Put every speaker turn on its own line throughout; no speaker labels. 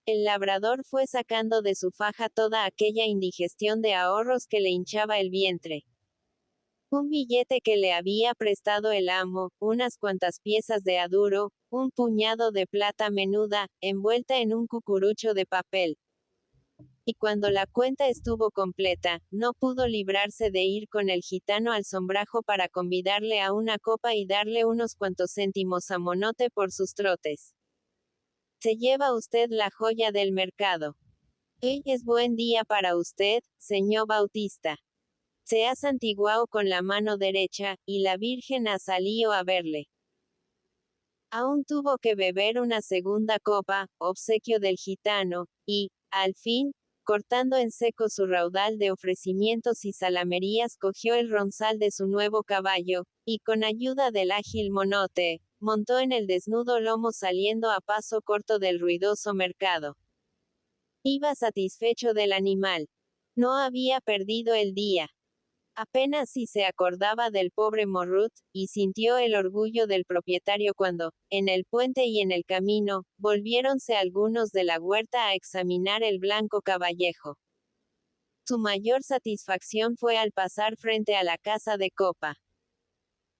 El labrador fue sacando de su faja toda aquella indigestión de ahorros que le hinchaba el vientre. Un billete que le había prestado el amo, unas cuantas piezas de aduro, un puñado de plata menuda, envuelta en un cucurucho de papel. Y cuando la cuenta estuvo completa, no pudo librarse de ir con el gitano al sombrajo para convidarle a una copa y darle unos cuantos céntimos a monote por sus trotes. Se lleva usted la joya del mercado. Hoy es buen día para usted, señor Bautista. Se ha santiguado con la mano derecha, y la Virgen ha salido a verle. Aún tuvo que beber una segunda copa, obsequio del gitano, y, al fin, cortando en seco su raudal de ofrecimientos y salamerías, cogió el ronzal de su nuevo caballo, y con ayuda del ágil monote, montó en el desnudo lomo saliendo a paso corto del ruidoso mercado. Iba satisfecho del animal. No había perdido el día. Apenas si se acordaba del pobre Morrut, y sintió el orgullo del propietario cuando, en el puente y en el camino, volviéronse algunos de la huerta a examinar el blanco caballejo. Su mayor satisfacción fue al pasar frente a la casa de copa.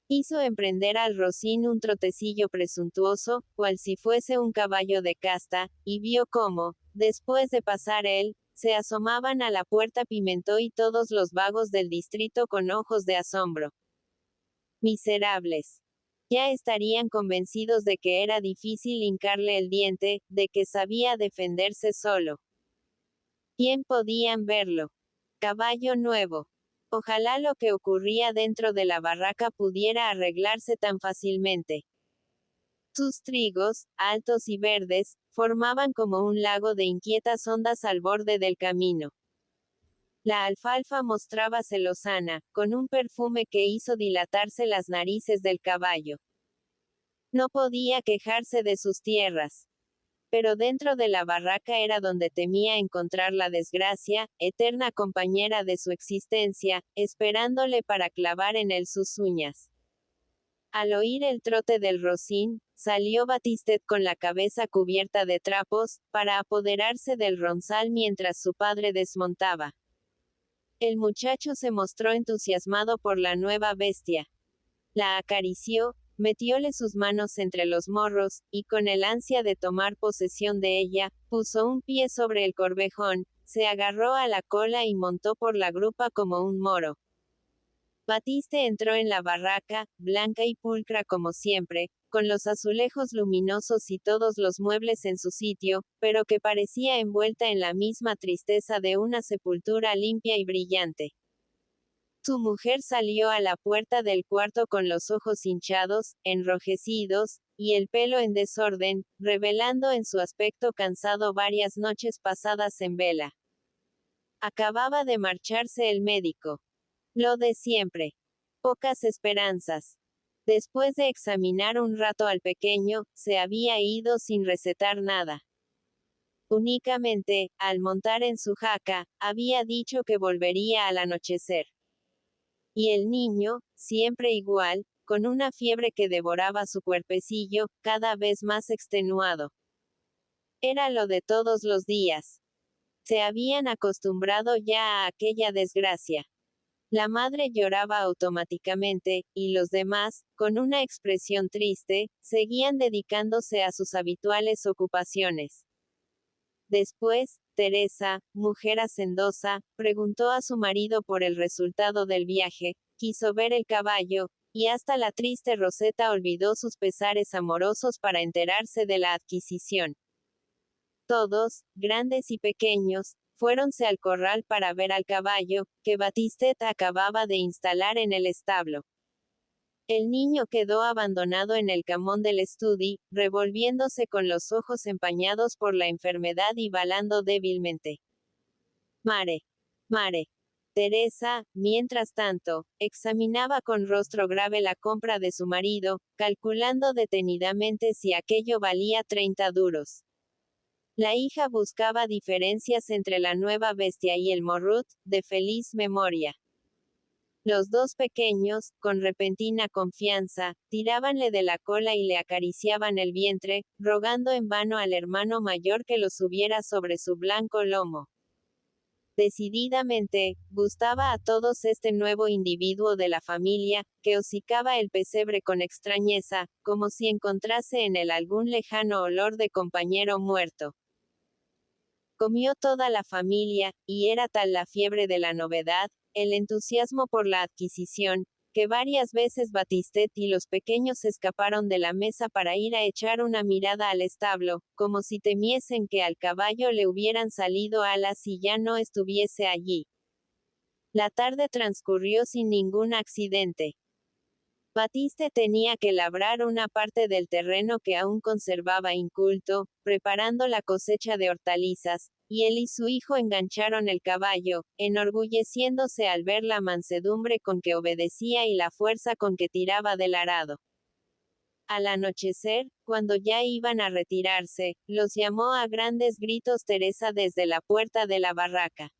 Hizo emprender al rocín un trotecillo presuntuoso, cual si fuese un caballo de casta, y vio cómo, después de pasar él, se asomaban a la puerta Pimentó y todos los vagos del distrito con ojos de asombro. Miserables. Ya estarían convencidos de que era difícil hincarle el diente, de que sabía defenderse solo. ¿Quién podían verlo? Caballo nuevo. Ojalá lo que ocurría dentro de la barraca pudiera arreglarse tan fácilmente. Sus trigos, altos y verdes, formaban como un lago de inquietas ondas al borde del camino. La alfalfa mostrábase lozana, con un perfume que hizo dilatarse las narices del caballo. No podía quejarse de sus tierras. Pero dentro de la barraca era donde temía encontrar la desgracia, eterna compañera de su existencia, esperándole para clavar en él sus uñas. Al oír el trote del rocín, salió Batistet con la cabeza cubierta de trapos, para apoderarse del ronzal mientras su padre desmontaba. El muchacho se mostró entusiasmado por la nueva bestia. La acarició, metióle sus manos entre los morros, y con el ansia de tomar posesión de ella, puso un pie sobre el corvejón, se agarró a la cola y montó por la grupa como un moro. Batiste entró en la barraca, blanca y pulcra como siempre, con los azulejos luminosos y todos los muebles en su sitio, pero que parecía envuelta en la misma tristeza de una sepultura limpia y brillante. Su mujer salió a la puerta del cuarto con los ojos hinchados, enrojecidos, y el pelo en desorden, revelando en su aspecto cansado varias noches pasadas en vela. Acababa de marcharse el médico. Lo de siempre. Pocas esperanzas. Después de examinar un rato al pequeño, se había ido sin recetar nada. Únicamente, al montar en su jaca, había dicho que volvería al anochecer. Y el niño, siempre igual, con una fiebre que devoraba su cuerpecillo, cada vez más extenuado. Era lo de todos los días. Se habían acostumbrado ya a aquella desgracia. La madre lloraba automáticamente, y los demás, con una expresión triste, seguían dedicándose a sus habituales ocupaciones. Después, Teresa, mujer hacendosa, preguntó a su marido por el resultado del viaje, quiso ver el caballo, y hasta la triste Roseta olvidó sus pesares amorosos para enterarse de la adquisición. Todos, grandes y pequeños, fuéronse al corral para ver al caballo, que Batistet acababa de instalar en el establo. El niño quedó abandonado en el camón del estudi, revolviéndose con los ojos empañados por la enfermedad y balando débilmente. Mare. Mare. Teresa, mientras tanto, examinaba con rostro grave la compra de su marido, calculando detenidamente si aquello valía 30 duros. La hija buscaba diferencias entre la nueva bestia y el morrut, de feliz memoria. Los dos pequeños, con repentina confianza, tirábanle de la cola y le acariciaban el vientre, rogando en vano al hermano mayor que los subiera sobre su blanco lomo. Decididamente, gustaba a todos este nuevo individuo de la familia, que hocicaba el pesebre con extrañeza, como si encontrase en él algún lejano olor de compañero muerto. Comió toda la familia, y era tal la fiebre de la novedad, el entusiasmo por la adquisición, que varias veces Batistet y los pequeños escaparon de la mesa para ir a echar una mirada al establo, como si temiesen que al caballo le hubieran salido alas y ya no estuviese allí. La tarde transcurrió sin ningún accidente. Batiste tenía que labrar una parte del terreno que aún conservaba inculto, preparando la cosecha de hortalizas, y él y su hijo engancharon el caballo, enorgulleciéndose al ver la mansedumbre con que obedecía y la fuerza con que tiraba del arado. Al anochecer, cuando ya iban a retirarse, los llamó a grandes gritos Teresa desde la puerta de la barraca.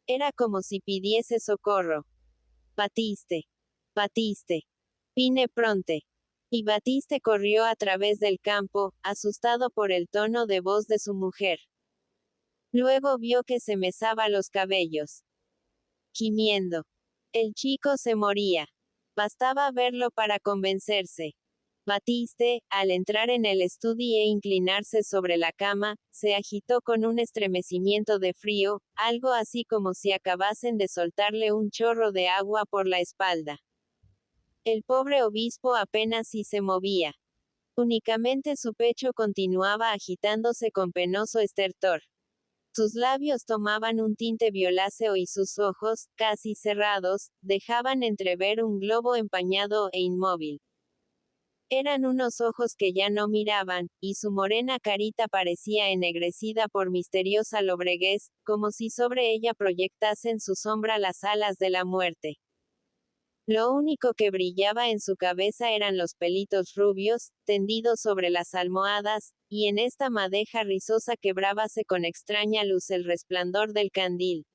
Era como si pidiese socorro. Batiste. Batiste. Vine pronte. Y Batiste corrió a través del campo, asustado por el tono de voz de su mujer. Luego vio que se mesaba los cabellos, gimiendo. El chico se moría. Bastaba verlo para convencerse. Batiste, al entrar en el estudio e inclinarse sobre la cama, se agitó con un estremecimiento de frío, algo así como si acabasen de soltarle un chorro de agua por la espalda. El pobre obispo apenas si se movía. Únicamente su pecho continuaba agitándose con penoso estertor. Sus labios tomaban un tinte violáceo y sus ojos, casi cerrados, dejaban entrever un globo empañado e inmóvil. Eran unos ojos que ya no miraban, y su morena carita parecía ennegrecida por misteriosa lobreguez, como si sobre ella proyectasen su sombra las alas de la muerte. Lo único que brillaba en su cabeza eran los pelitos rubios, tendidos sobre las almohadas, y en esta madeja rizosa quebrábase con extraña luz el resplandor del candil.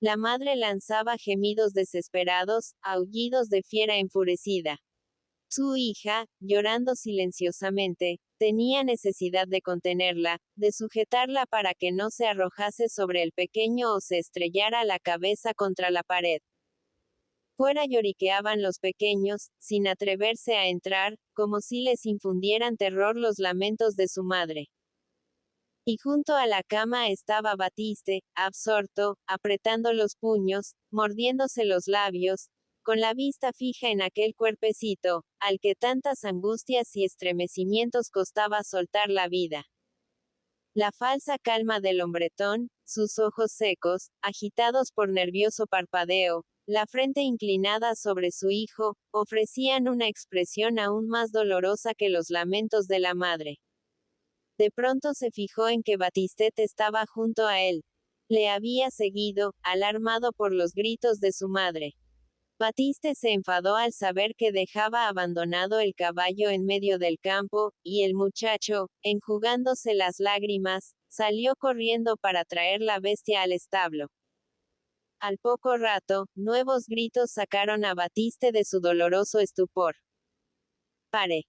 La madre lanzaba gemidos desesperados, aullidos de fiera enfurecida. Su hija, llorando silenciosamente, tenía necesidad de contenerla, de sujetarla para que no se arrojase sobre el pequeño o se estrellara la cabeza contra la pared. Fuera lloriqueaban los pequeños, sin atreverse a entrar, como si les infundieran terror los lamentos de su madre. Y junto a la cama estaba Batiste, absorto, apretando los puños, mordiéndose los labios, con la vista fija en aquel cuerpecito, al que tantas angustias y estremecimientos costaba soltar la vida. La falsa calma del hombretón, sus ojos secos, agitados por nervioso parpadeo, la frente inclinada sobre su hijo, ofrecían una expresión aún más dolorosa que los lamentos de la madre. De pronto se fijó en que Batistet estaba junto a él. Le había seguido, alarmado por los gritos de su madre. Batiste se enfadó al saber que dejaba abandonado el caballo en medio del campo, y el muchacho, enjugándose las lágrimas, salió corriendo para traer la bestia al establo. Al poco rato, nuevos gritos sacaron a Batiste de su doloroso estupor. Pare.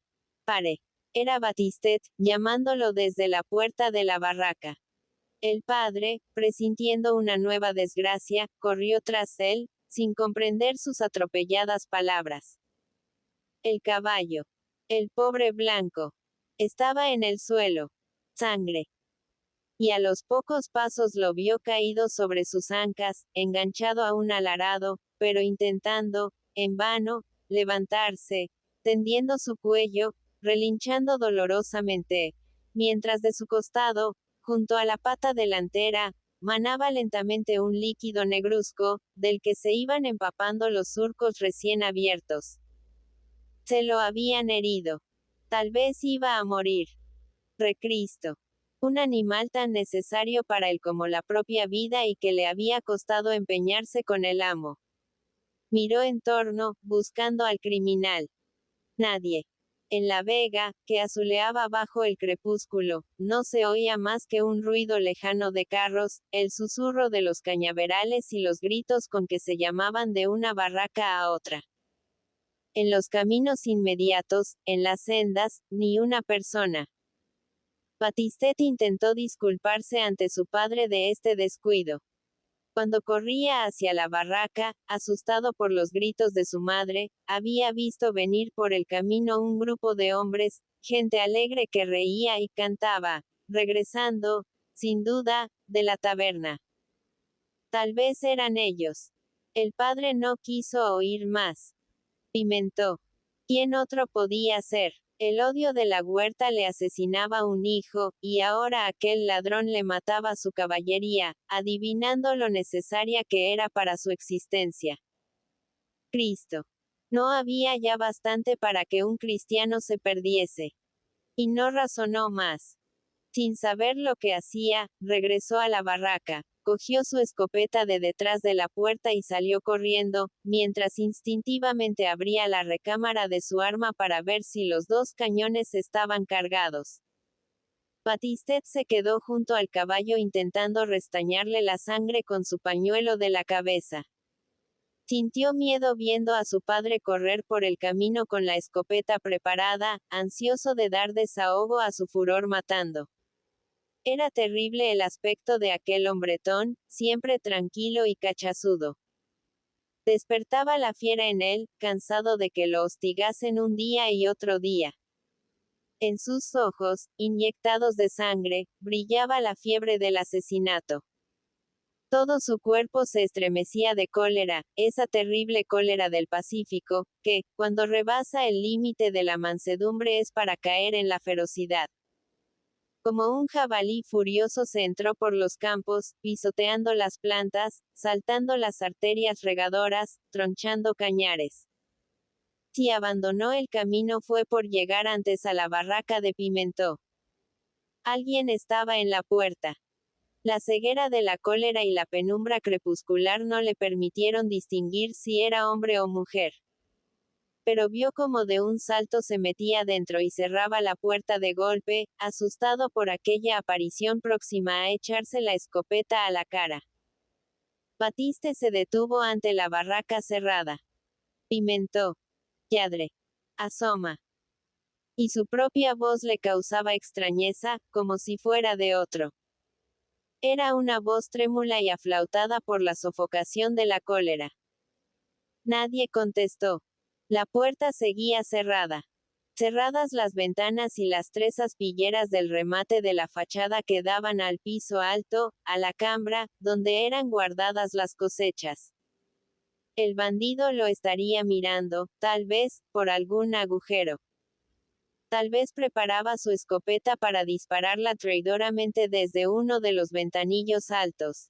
Pare. Era Batistet, llamándolo desde la puerta de la barraca. El padre, presintiendo una nueva desgracia, corrió tras él, sin comprender sus atropelladas palabras. El caballo. El pobre blanco. Estaba en el suelo. Sangre. Y a los pocos pasos lo vio caído sobre sus ancas, enganchado a un alarado, pero intentando, en vano, levantarse, tendiendo su cuello, relinchando dolorosamente, mientras de su costado, junto a la pata delantera, manaba lentamente un líquido negruzco, del que se iban empapando los surcos recién abiertos. Se lo habían herido. Tal vez iba a morir. Recristo. Un animal tan necesario para él como la propia vida y que le había costado empeñarse con el amo. Miró en torno, buscando al criminal. Nadie. En la vega, que azuleaba bajo el crepúsculo, no se oía más que un ruido lejano de carros, el susurro de los cañaverales y los gritos con que se llamaban de una barraca a otra. En los caminos inmediatos, en las sendas, ni una persona. Batistet intentó disculparse ante su padre de este descuido. Cuando corría hacia la barraca, asustado por los gritos de su madre, había visto venir por el camino un grupo de hombres, gente alegre que reía y cantaba, regresando, sin duda, de la taberna. Tal vez eran ellos. El padre no quiso oír más. Pimentó. ¿Quién otro podía ser? El odio de la huerta le asesinaba un hijo, y ahora aquel ladrón le mataba su caballería, adivinando lo necesaria que era para su existencia. Cristo. No había ya bastante para que un cristiano se perdiese. Y no razonó más. Sin saber lo que hacía, regresó a la barraca, cogió su escopeta de detrás de la puerta y salió corriendo, mientras instintivamente abría la recámara de su arma para ver si los dos cañones estaban cargados. Batistet se quedó junto al caballo intentando restañarle la sangre con su pañuelo de la cabeza. Sintió miedo viendo a su padre correr por el camino con la escopeta preparada, ansioso de dar desahogo a su furor matando. Era terrible el aspecto de aquel hombretón, siempre tranquilo y cachazudo. Despertaba la fiera en él, cansado de que lo hostigasen un día y otro día. En sus ojos, inyectados de sangre, brillaba la fiebre del asesinato. Todo su cuerpo se estremecía de cólera, esa terrible cólera del Pacífico, que, cuando rebasa el límite de la mansedumbre es para caer en la ferocidad. Como un jabalí furioso se entró por los campos, pisoteando las plantas, saltando las arterias regadoras, tronchando cañares. Si abandonó el camino fue por llegar antes a la barraca de Pimentó. Alguien estaba en la puerta. La ceguera de la cólera y la penumbra crepuscular no le permitieron distinguir si era hombre o mujer. Pero vio como de un salto se metía dentro y cerraba la puerta de golpe, asustado por aquella aparición próxima a echarse la escopeta a la cara. Batiste se detuvo ante la barraca cerrada. Pimentó. Yadre. Asoma. Y su propia voz le causaba extrañeza, como si fuera de otro. Era una voz trémula y aflautada por la sofocación de la cólera. Nadie contestó. La puerta seguía cerrada. Cerradas las ventanas y las tres aspilleras del remate de la fachada que daban al piso alto, a la cambra, donde eran guardadas las cosechas. El bandido lo estaría mirando, tal vez, por algún agujero. Tal vez preparaba su escopeta para dispararla traidoramente desde uno de los ventanillos altos.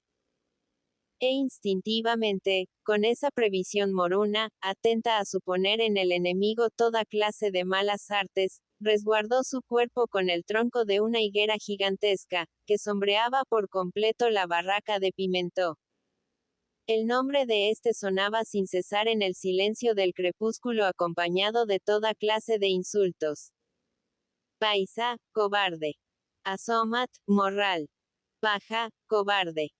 E instintivamente, con esa previsión moruna, atenta a suponer en el enemigo toda clase de malas artes, resguardó su cuerpo con el tronco de una higuera gigantesca, que sombreaba por completo la barraca de Pimentó. El nombre de este sonaba sin cesar en el silencio del crepúsculo acompañado de toda clase de insultos. Paisa, cobarde. Asomat, morral. Baja, cobarde.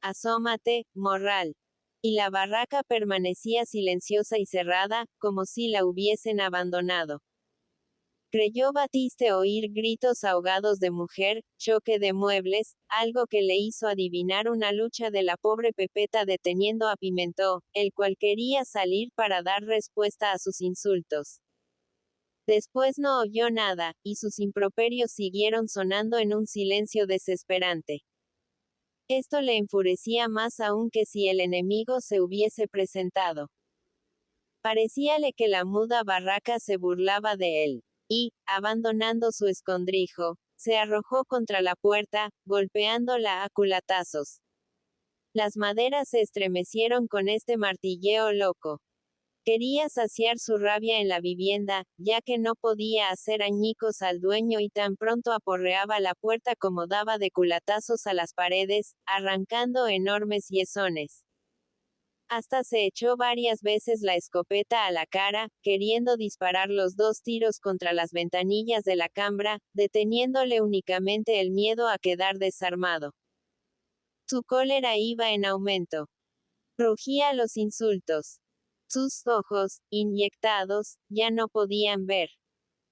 Asómate, morral. Y la barraca permanecía silenciosa y cerrada, como si la hubiesen abandonado. Creyó Batiste oír gritos ahogados de mujer, choque de muebles, algo que le hizo adivinar una lucha de la pobre Pepeta deteniendo a Pimentó, el cual quería salir para dar respuesta a sus insultos. Después no oyó nada, y sus improperios siguieron sonando en un silencio desesperante. Esto le enfurecía más aún que si el enemigo se hubiese presentado. Parecíale que la muda barraca se burlaba de él, y, abandonando su escondrijo, se arrojó contra la puerta, golpeándola a culatazos. Las maderas se estremecieron con este martilleo loco. Quería saciar su rabia en la vivienda, ya que no podía hacer añicos al dueño y tan pronto aporreaba la puerta como daba de culatazos a las paredes, arrancando enormes yesones. Hasta se echó varias veces la escopeta a la cara, queriendo disparar los 2 tiros contra las ventanillas de la cambra, deteniéndole únicamente el miedo a quedar desarmado. Su cólera iba en aumento. Rugía los insultos. Sus ojos, inyectados, ya no podían ver.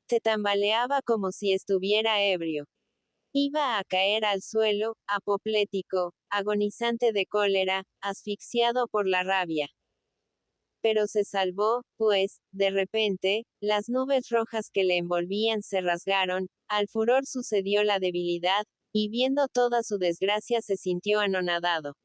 Se tambaleaba como si estuviera ebrio. Iba a caer al suelo, apoplético, agonizante de cólera, asfixiado por la rabia. Pero se salvó, pues, de repente, las nubes rojas que le envolvían se rasgaron, al furor sucedió la debilidad, y viendo toda su desgracia se sintió anonadado.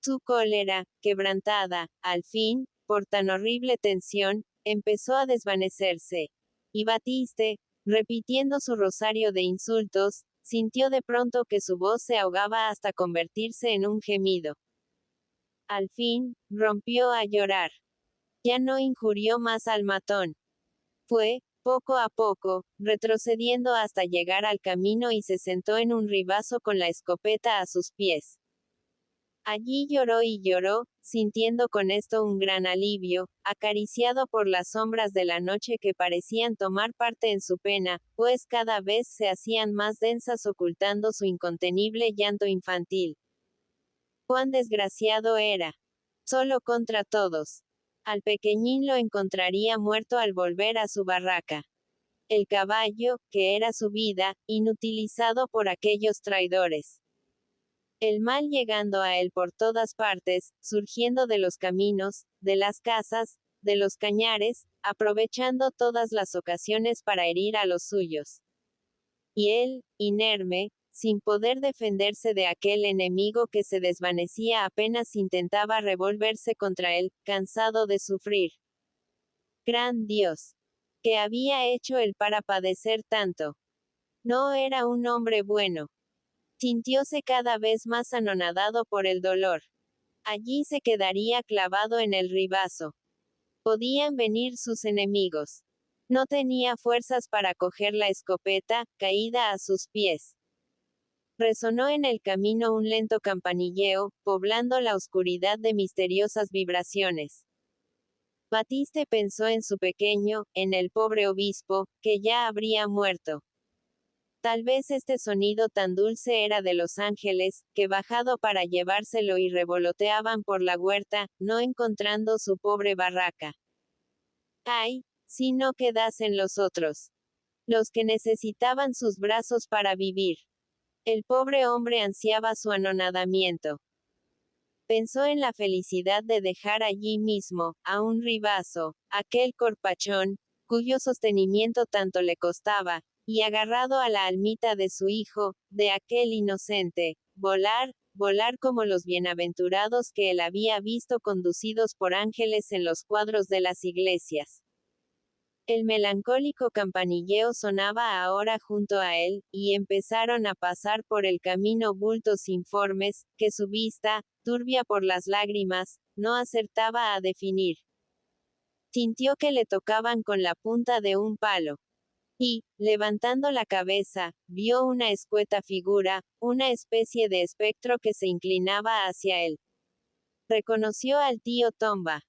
Su cólera, quebrantada, al fin, por tan horrible tensión, empezó a desvanecerse. Y Batiste, repitiendo su rosario de insultos, sintió de pronto que su voz se ahogaba hasta convertirse en un gemido. Al fin, rompió a llorar. Ya no injurió más al matón. Fue, poco a poco, retrocediendo hasta llegar al camino y se sentó en un ribazo con la escopeta a sus pies. Allí lloró y lloró, sintiendo con esto un gran alivio, acariciado por las sombras de la noche que parecían tomar parte en su pena, pues cada vez se hacían más densas ocultando su incontenible llanto infantil. Cuán desgraciado era. Solo contra todos. Al pequeñín lo encontraría muerto al volver a su barraca. El caballo, que era su vida, inutilizado por aquellos traidores. El mal llegando a él por todas partes, surgiendo de los caminos, de las casas, de los cañares, aprovechando todas las ocasiones para herir a los suyos. Y él, inerme, sin poder defenderse de aquel enemigo que se desvanecía apenas intentaba revolverse contra él, cansado de sufrir. Gran Dios. ¿Qué había hecho él para padecer tanto? No era un hombre bueno. Sintióse cada vez más anonadado por el dolor. Allí se quedaría clavado en el ribazo. Podían venir sus enemigos. No tenía fuerzas para coger la escopeta, caída a sus pies. Resonó en el camino un lento campanilleo, poblando la oscuridad de misteriosas vibraciones. Batiste pensó en su pequeño, en el pobre obispo, que ya habría muerto. Tal vez este sonido tan dulce era de los ángeles, que bajado para llevárselo y revoloteaban por la huerta, no encontrando su pobre barraca. ¡Ay! Si no quedasen los otros. Los que necesitaban sus brazos para vivir. El pobre hombre ansiaba su anonadamiento. Pensó en la felicidad de dejar allí mismo, a un ribazo, aquel corpachón, cuyo sostenimiento tanto le costaba, y agarrado a la almita de su hijo, de aquel inocente, volar, volar como los bienaventurados que él había visto conducidos por ángeles en los cuadros de las iglesias. El melancólico campanilleo sonaba ahora junto a él, y empezaron a pasar por el camino bultos informes, que su vista, turbia por las lágrimas, no acertaba a definir. Sintió que le tocaban con la punta de un palo. Y, levantando la cabeza, vio una escueta figura, una especie de espectro que se inclinaba hacia él. Reconoció al tío Tomba.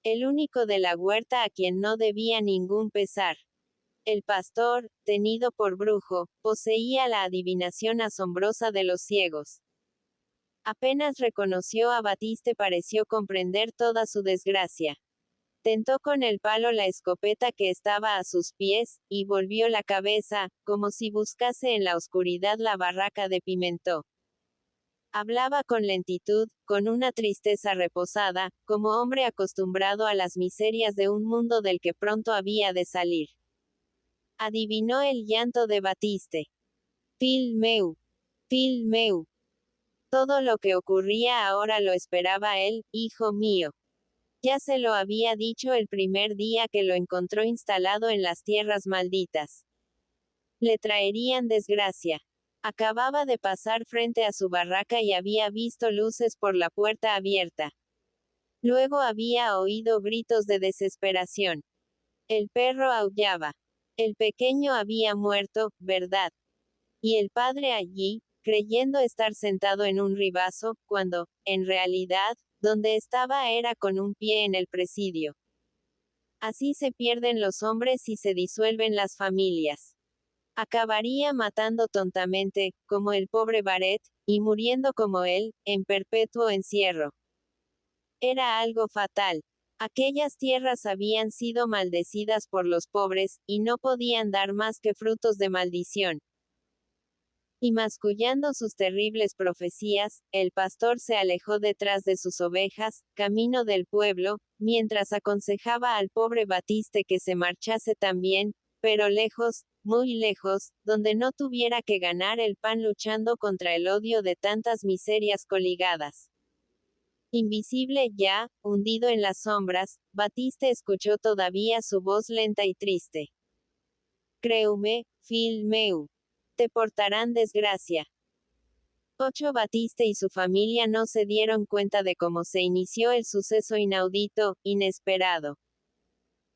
El único de la huerta a quien no debía ningún pesar. El pastor, tenido por brujo, poseía la adivinación asombrosa de los ciegos. Apenas reconoció a Batiste pareció comprender toda su desgracia. Tentó con el palo la escopeta que estaba a sus pies, y volvió la cabeza, como si buscase en la oscuridad la barraca de Pimentó. Hablaba con lentitud, con una tristeza reposada, como hombre acostumbrado a las miserias de un mundo del que pronto había de salir. Adivinó el llanto de Batiste. Fill meu. Fill meu. Todo lo que ocurría ahora lo esperaba él, hijo mío. Ya se lo había dicho el primer día que lo encontró instalado en las tierras malditas. Le traerían desgracia. Acababa de pasar frente a su barraca y había visto luces por la puerta abierta. Luego había oído gritos de desesperación. El perro aullaba. El pequeño había muerto, ¿verdad? Y el padre allí, creyendo estar sentado en un ribazo, cuando, en realidad, Donde estaba era con un pie en el presidio. Así se pierden los hombres y se disuelven las familias. Acabaría matando tontamente, como el pobre Barret, y muriendo como él, en perpetuo encierro. Era algo fatal. Aquellas tierras habían sido maldecidas por los pobres, y no podían dar más que frutos de maldición. Y mascullando sus terribles profecías, el pastor se alejó detrás de sus ovejas, camino del pueblo, mientras aconsejaba al pobre Batiste que se marchase también, pero lejos, muy lejos, donde no tuviera que ganar el pan luchando contra el odio de tantas miserias coligadas. Invisible ya, hundido en las sombras, Batiste escuchó todavía su voz lenta y triste. Créume, fill meu. Te portarán desgracia. Batiste y su familia no se dieron cuenta de cómo se inició el suceso inaudito, inesperado.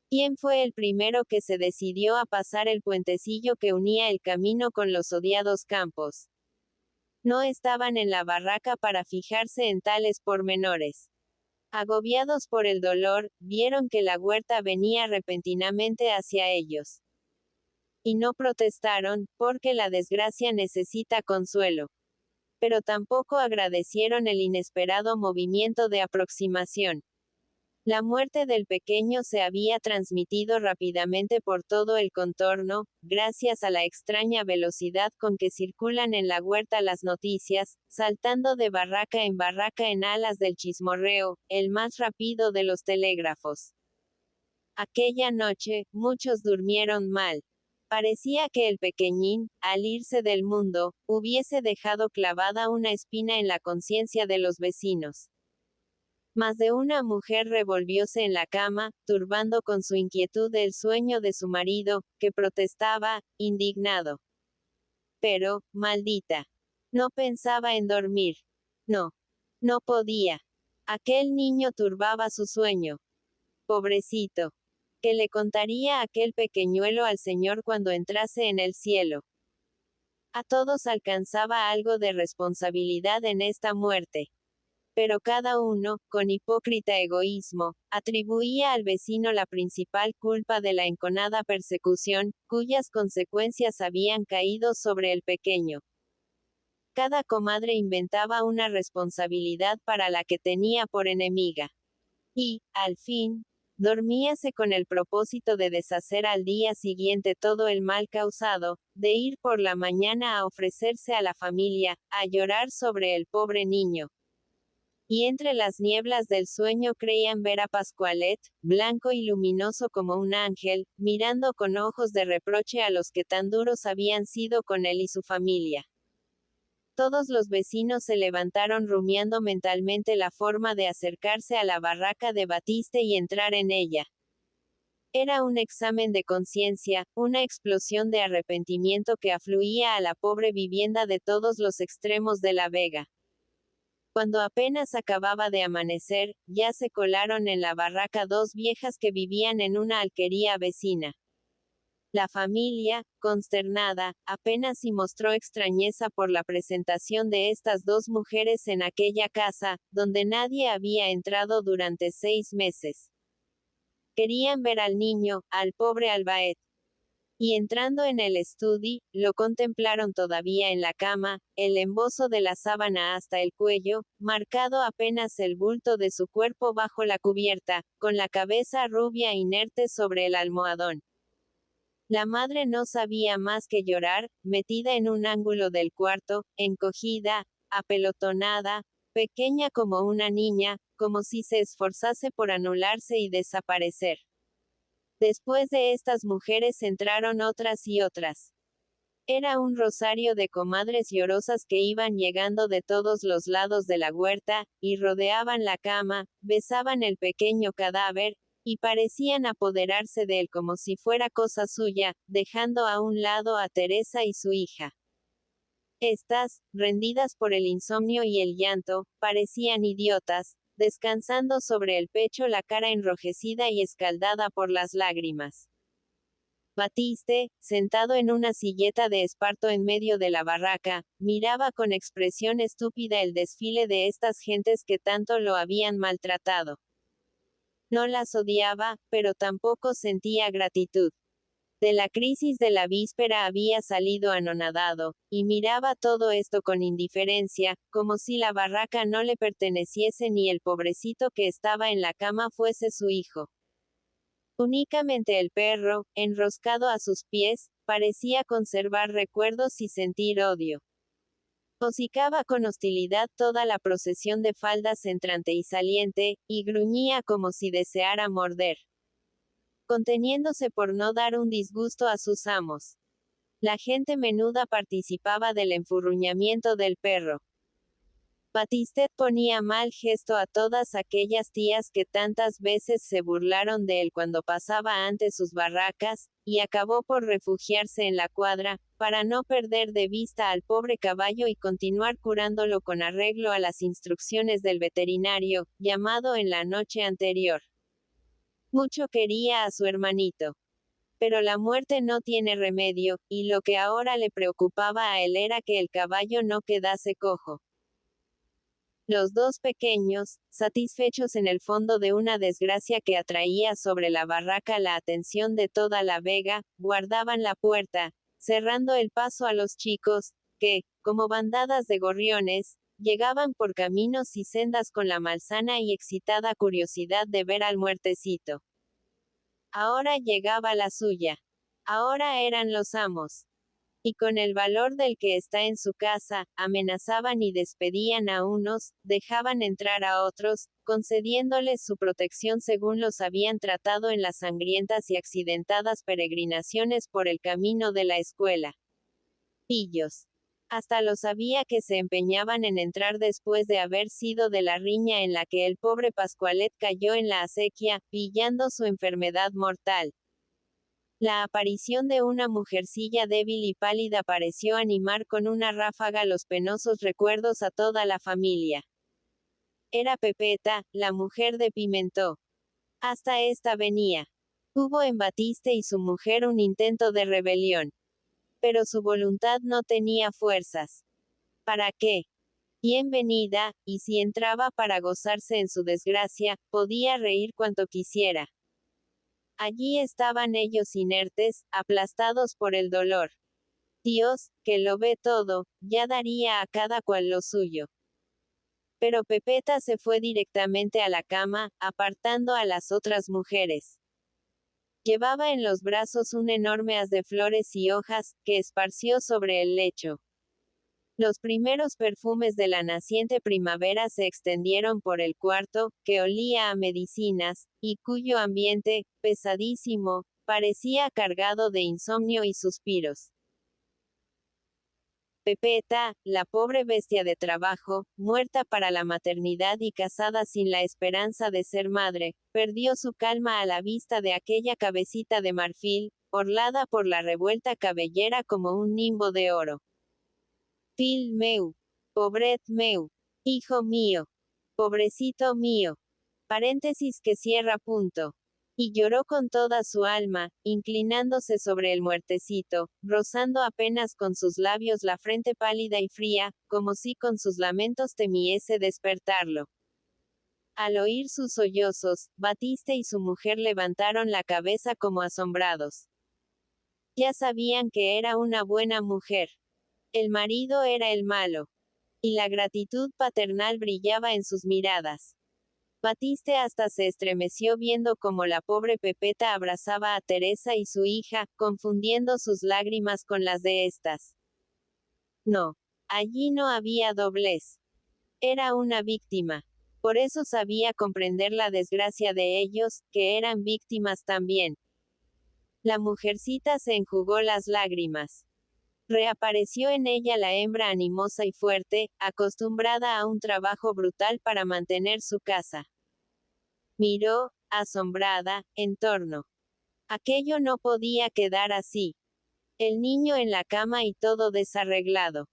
¿Quién fue el primero que se decidió a pasar el puentecillo que unía el camino con los odiados campos? No estaban en la barraca para fijarse en tales pormenores. Agobiados por el dolor, vieron que la huerta venía repentinamente hacia ellos. Y no protestaron, porque la desgracia necesita consuelo. Pero tampoco agradecieron el inesperado movimiento de aproximación. La muerte del pequeño se había transmitido rápidamente por todo el contorno, gracias a la extraña velocidad con que circulan en la huerta las noticias, saltando de barraca en alas del chismorreo, el más rápido de los telégrafos. Aquella noche, muchos durmieron mal. Parecía que el pequeñín, al irse del mundo, hubiese dejado clavada una espina en la conciencia de los vecinos. Más de una mujer revolvióse en la cama, turbando con su inquietud el sueño de su marido, que protestaba, indignado. Pero, maldita. No pensaba en dormir. No. No podía. Aquel niño turbaba su sueño. Pobrecito. ¿Qué le contaría aquel pequeñuelo al Señor cuando entrase en el cielo? A todos alcanzaba algo de responsabilidad en esta muerte. Pero cada uno, con hipócrita egoísmo, atribuía al vecino la principal culpa de la enconada persecución, cuyas consecuencias habían caído sobre el pequeño. Cada comadre inventaba una responsabilidad para la que tenía por enemiga. Y, al fin, dormíase con el propósito de deshacer al día siguiente todo el mal causado, de ir por la mañana a ofrecerse a la familia, a llorar sobre el pobre niño. Y entre las nieblas del sueño creían ver a Pascualet, blanco y luminoso como un ángel, mirando con ojos de reproche a los que tan duros habían sido con él y su familia. Todos los vecinos se levantaron rumiando mentalmente la forma de acercarse a la barraca de Batiste y entrar en ella. Era un examen de conciencia, una explosión de arrepentimiento que afluía a la pobre vivienda de todos los extremos de la vega. Cuando apenas acababa de amanecer, ya se colaron en la barraca dos viejas que vivían en una alquería vecina. La familia, consternada, apenas si mostró extrañeza por la presentación de estas dos mujeres en aquella casa, donde nadie había entrado durante 6 meses. Querían ver al niño, al pobre Albaet. Y entrando en el estudio, lo contemplaron todavía en la cama, el embozo de la sábana hasta el cuello, marcado apenas el bulto de su cuerpo bajo la cubierta, con la cabeza rubia inerte sobre el almohadón. La madre no sabía más que llorar, metida en un ángulo del cuarto, encogida, apelotonada, pequeña como una niña, como si se esforzase por anularse y desaparecer. Después de estas mujeres entraron otras y otras. Era un rosario de comadres llorosas que iban llegando de todos los lados de la huerta, y rodeaban la cama, besaban el pequeño cadáver, y parecían apoderarse de él como si fuera cosa suya, dejando a un lado a Teresa y su hija. Estas, rendidas por el insomnio y el llanto, parecían idiotas, descansando sobre el pecho la cara enrojecida y escaldada por las lágrimas. Batiste, sentado en una silleta de esparto en medio de la barraca, miraba con expresión estúpida el desfile de estas gentes que tanto lo habían maltratado. No las odiaba, pero tampoco sentía gratitud. De la crisis de la víspera había salido anonadado, y miraba todo esto con indiferencia, como si la barraca no le perteneciese ni el pobrecito que estaba en la cama fuese su hijo. Únicamente el perro, enroscado a sus pies, parecía conservar recuerdos y sentir odio. Hocicaba con hostilidad toda la procesión de faldas entrante y saliente, y gruñía como si deseara morder, conteniéndose por no dar un disgusto a sus amos. La gente menuda participaba del enfurruñamiento del perro. Batistet ponía mal gesto a todas aquellas tías que tantas veces se burlaron de él cuando pasaba ante sus barracas, y acabó por refugiarse en la cuadra, para no perder de vista al pobre caballo y continuar curándolo con arreglo a las instrucciones del veterinario, llamado en la noche anterior. Mucho quería a su hermanito. Pero la muerte no tiene remedio, y lo que ahora le preocupaba a él era que el caballo no quedase cojo. Los dos pequeños, satisfechos en el fondo de una desgracia que atraía sobre la barraca la atención de toda la vega, guardaban la puerta, cerrando el paso a los chicos, que, como bandadas de gorriones, llegaban por caminos y sendas con la malsana y excitada curiosidad de ver al muertecito. Ahora llegaba la suya. Ahora eran los amos. Y con el valor del que está en su casa, amenazaban y despedían a unos, dejaban entrar a otros, concediéndoles su protección según los habían tratado en las sangrientas y accidentadas peregrinaciones por el camino de la escuela. Pillos. Hasta los había que se empeñaban en entrar después de haber sido de la riña en la que el pobre Pascualet cayó en la acequia, pillando su enfermedad mortal. La aparición de una mujercilla débil y pálida pareció animar con una ráfaga los penosos recuerdos a toda la familia. Era Pepeta, la mujer de Pimentó. Hasta esta venía. Hubo en Batiste y su mujer un intento de rebelión. Pero su voluntad no tenía fuerzas. ¿Para qué? Bienvenida, y si entraba para gozarse en su desgracia, podía reír cuanto quisiera. Allí estaban ellos inertes, aplastados por el dolor. Dios, que lo ve todo, ya daría a cada cual lo suyo. Pero Pepeta se fue directamente a la cama, apartando a las otras mujeres. Llevaba en los brazos un enorme haz de flores y hojas, que esparció sobre el lecho. Los primeros perfumes de la naciente primavera se extendieron por el cuarto, que olía a medicinas, y cuyo ambiente, pesadísimo, parecía cargado de insomnio y suspiros. Pepeta, la pobre bestia de trabajo, muerta para la maternidad y casada sin la esperanza de ser madre, perdió su calma a la vista de aquella cabecita de marfil, orlada por la revuelta cabellera como un nimbo de oro. Fill meu. Pobret meu. Hijo mío. Pobrecito mío. Paréntesis que cierra punto. Y lloró con toda su alma, inclinándose sobre el muertecito, rozando apenas con sus labios la frente pálida y fría, como si con sus lamentos temiese despertarlo. Al oír sus sollozos, Batiste y su mujer levantaron la cabeza como asombrados. Ya sabían que era una buena mujer. El marido era el malo. Y la gratitud paternal brillaba en sus miradas. Batiste hasta se estremeció viendo cómo la pobre Pepeta abrazaba a Teresa y su hija, confundiendo sus lágrimas con las de estas. No. Allí no había doblez. Era una víctima. Por eso sabía comprender la desgracia de ellos, que eran víctimas también. La mujercita se enjugó las lágrimas. Reapareció en ella la hembra animosa y fuerte, acostumbrada a un trabajo brutal para mantener su casa. Miró, asombrada, en torno. Aquello no podía quedar así. El niño en la cama y todo desarreglado.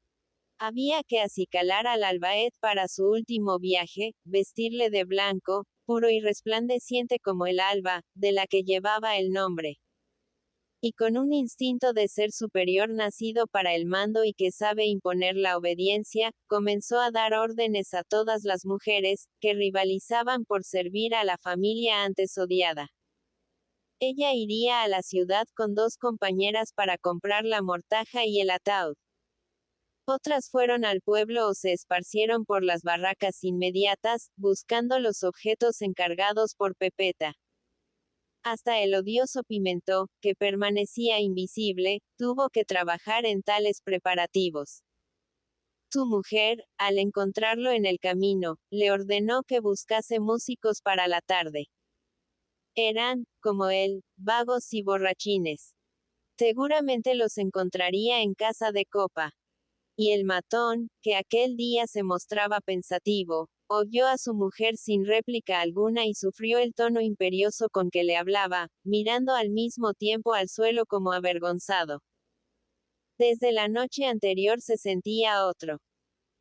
Había que acicalar al albaet para su último viaje, vestirle de blanco, puro y resplandeciente como el alba, de la que llevaba el nombre. y con un instinto de ser superior nacido para el mando y que sabe imponer la obediencia, comenzó a dar órdenes a todas las mujeres, que rivalizaban por servir a la familia antes odiada. Ella iría a la ciudad con 2 compañeras para comprar la mortaja y el ataúd. Otras fueron al pueblo o se esparcieron por las barracas inmediatas, buscando los objetos encargados por Pepeta. Hasta el odioso Pimentó, que permanecía invisible, tuvo que trabajar en tales preparativos. Su mujer, al encontrarlo en el camino, le ordenó que buscase músicos para la tarde. Eran, como él, vagos y borrachines. Seguramente los encontraría en casa de copa. Y el matón, que aquel día se mostraba pensativo, oyó a su mujer sin réplica alguna y sufrió el tono imperioso con que le hablaba, mirando al mismo tiempo al suelo como avergonzado. Desde la noche anterior se sentía otro.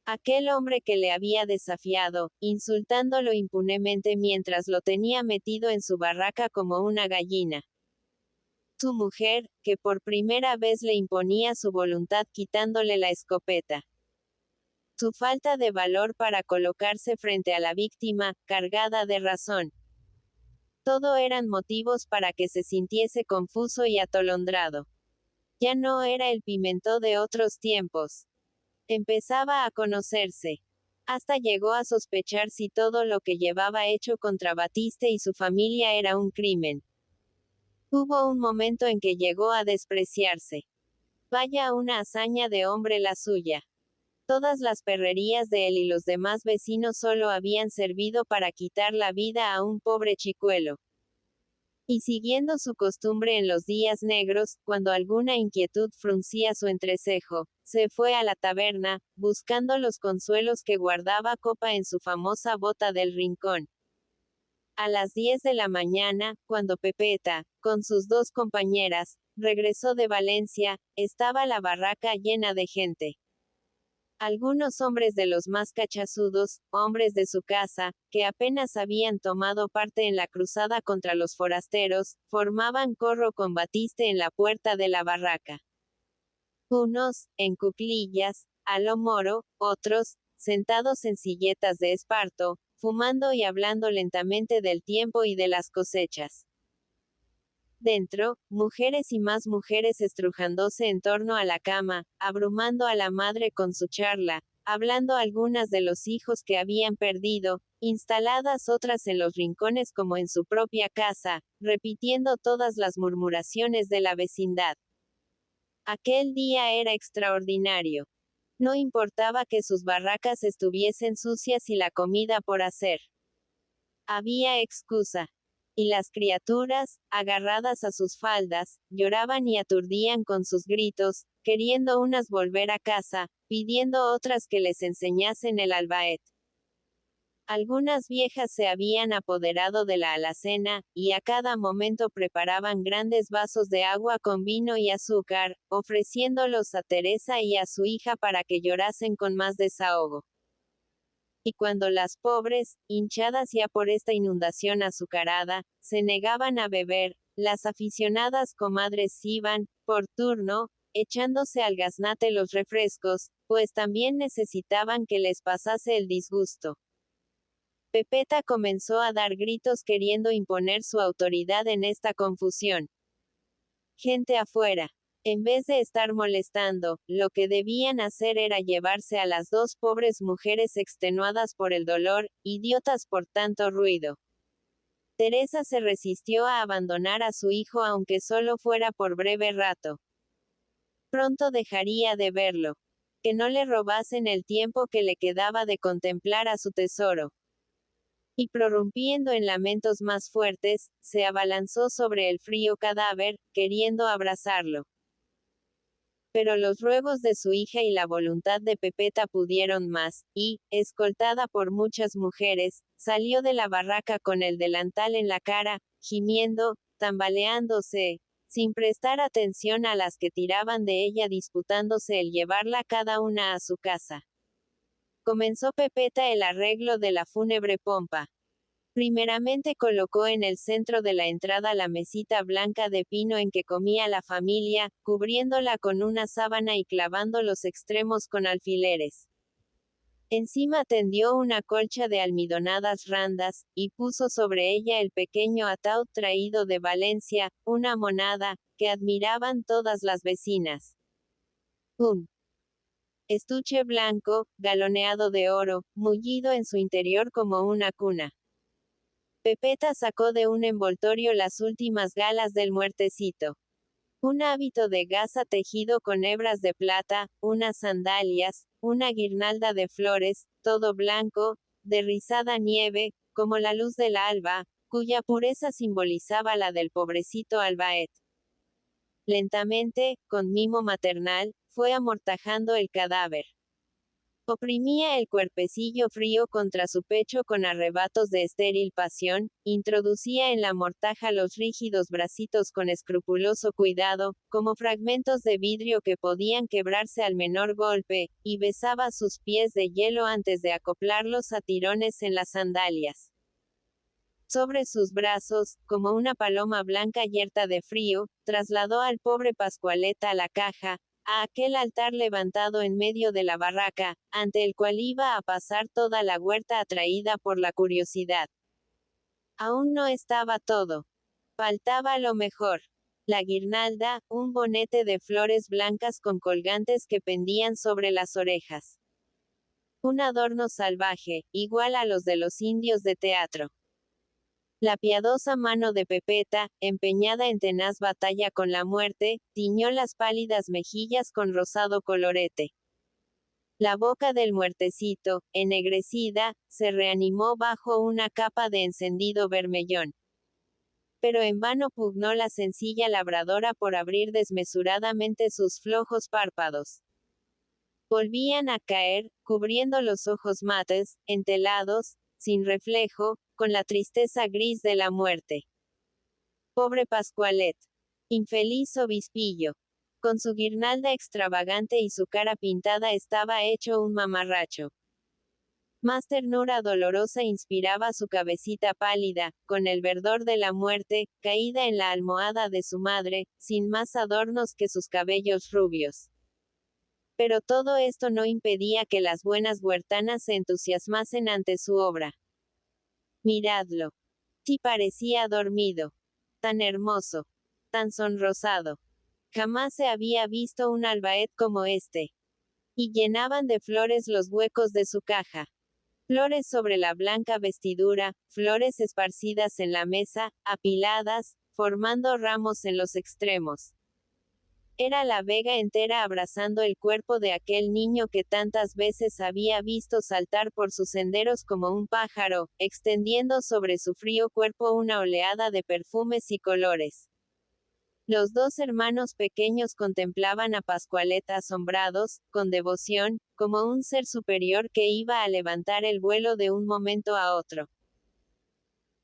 Aquel hombre que le había desafiado, insultándolo impunemente mientras lo tenía metido en su barraca como una gallina. Su mujer, que por primera vez le imponía su voluntad quitándole la escopeta. Su falta de valor para colocarse frente a la víctima, cargada de razón. Todo eran motivos para que se sintiese confuso y atolondrado. Ya no era el Pimentó de otros tiempos. Empezaba a conocerse. Hasta llegó a sospechar si todo lo que llevaba hecho contra Batiste y su familia era un crimen. Hubo un momento en que llegó a despreciarse. Vaya una hazaña de hombre la suya. Todas las perrerías de él y los demás vecinos solo habían servido para quitar la vida a un pobre chicuelo. Y siguiendo su costumbre en los días negros, cuando alguna inquietud fruncía su entrecejo, se fue a la taberna, buscando los consuelos que guardaba copa en su famosa bota del rincón. A las 10 de la mañana, cuando Pepeta, con sus 2 compañeras, regresó de Valencia, estaba la barraca llena de gente. Algunos hombres de los más cachazudos, hombres de su casa, que apenas habían tomado parte en la cruzada contra los forasteros, formaban corro con Batiste en la puerta de la barraca. Unos, en cuclillas, a lo moro, otros, sentados en silletas de esparto, fumando y hablando lentamente del tiempo y de las cosechas. Dentro, mujeres y más mujeres estrujándose en torno a la cama, abrumando a la madre con su charla, hablando algunas de los hijos que habían perdido, instaladas otras en los rincones como en su propia casa, repitiendo todas las murmuraciones de la vecindad. Aquel día era extraordinario. No importaba que sus barracas estuviesen sucias y la comida por hacer. Había excusa. Y las criaturas, agarradas a sus faldas, lloraban y aturdían con sus gritos, queriendo unas volver a casa, pidiendo otras que les enseñasen el albaet. Algunas viejas se habían apoderado de la alacena, y a cada momento preparaban grandes vasos de agua con vino y azúcar, ofreciéndolos a Teresa y a su hija para que llorasen con más desahogo. Y cuando las pobres, hinchadas ya por esta inundación azucarada, se negaban a beber, las aficionadas comadres iban, por turno, echándose al gaznate los refrescos, pues también necesitaban que les pasase el disgusto. Pepeta comenzó a dar gritos queriendo imponer su autoridad en esta confusión. Gente afuera. En vez de estar molestando, lo que debían hacer era llevarse a las 2 pobres mujeres extenuadas por el dolor, idiotas por tanto ruido. Teresa se resistió a abandonar a su hijo aunque solo fuera por breve rato. Pronto dejaría de verlo. Que no le robasen el tiempo que le quedaba de contemplar a su tesoro. Y prorrumpiendo en lamentos más fuertes, se abalanzó sobre el frío cadáver, queriendo abrazarlo. Pero los ruegos de su hija y la voluntad de Pepeta pudieron más, y, escoltada por muchas mujeres, salió de la barraca con el delantal en la cara, gimiendo, tambaleándose, sin prestar atención a las que tiraban de ella disputándose el llevarla cada una a su casa. Comenzó Pepeta el arreglo de la fúnebre pompa. Primeramente colocó en el centro de la entrada la mesita blanca de pino en que comía la familia, cubriéndola con una sábana y clavando los extremos con alfileres. Encima tendió una colcha de almidonadas randas, y puso sobre ella el pequeño ataúd traído de Valencia, una monada, que admiraban todas las vecinas. Un estuche blanco, galoneado de oro, mullido en su interior como una cuna. Pepeta sacó de un envoltorio las últimas galas del muertecito. Un hábito de gasa tejido con hebras de plata, unas sandalias, una guirnalda de flores, todo blanco, de rizada nieve, como la luz del alba, cuya pureza simbolizaba la del pobrecito Albaet. Lentamente, con mimo maternal, fue amortajando el cadáver. Oprimía el cuerpecillo frío contra su pecho con arrebatos de estéril pasión, introducía en la mortaja los rígidos bracitos con escrupuloso cuidado, como fragmentos de vidrio que podían quebrarse al menor golpe, y besaba sus pies de hielo antes de acoplarlos a tirones en las sandalias. Sobre sus brazos, como una paloma blanca yerta de frío, trasladó al pobre Pascualet a la caja, a aquel altar levantado en medio de la barraca, ante el cual iba a pasar toda la huerta atraída por la curiosidad. Aún no estaba todo. Faltaba lo mejor. La guirnalda, un bonete de flores blancas con colgantes que pendían sobre las orejas. Un adorno salvaje, igual a los de los indios de teatro. La piadosa mano de Pepeta, empeñada en tenaz batalla con la muerte, tiñó las pálidas mejillas con rosado colorete. La boca del muertecito, ennegrecida, se reanimó bajo una capa de encendido bermellón. Pero en vano pugnó la sencilla labradora por abrir desmesuradamente sus flojos párpados. Volvían a caer, cubriendo los ojos mates, entelados, sin reflejo, con la tristeza gris de la muerte. Pobre Pascualet. Infeliz obispillo. Con su guirnalda extravagante y su cara pintada estaba hecho un mamarracho. Más ternura dolorosa inspiraba su cabecita pálida, con el verdor de la muerte, caída en la almohada de su madre, sin más adornos que sus cabellos rubios. Pero todo esto no impedía que las buenas huertanas se entusiasmasen ante su obra. Miradlo. Sí parecía dormido. Tan hermoso. Tan sonrosado. Jamás se había visto un Albaet como este. Y llenaban de flores los huecos de su caja. Flores sobre la blanca vestidura, flores esparcidas en la mesa, apiladas, formando ramos en los extremos. Era la vega entera abrazando el cuerpo de aquel niño que tantas veces había visto saltar por sus senderos como un pájaro, extendiendo sobre su frío cuerpo una oleada de perfumes y colores. Los dos hermanos pequeños contemplaban a Pascualet asombrados, con devoción, como un ser superior que iba a levantar el vuelo de un momento a otro.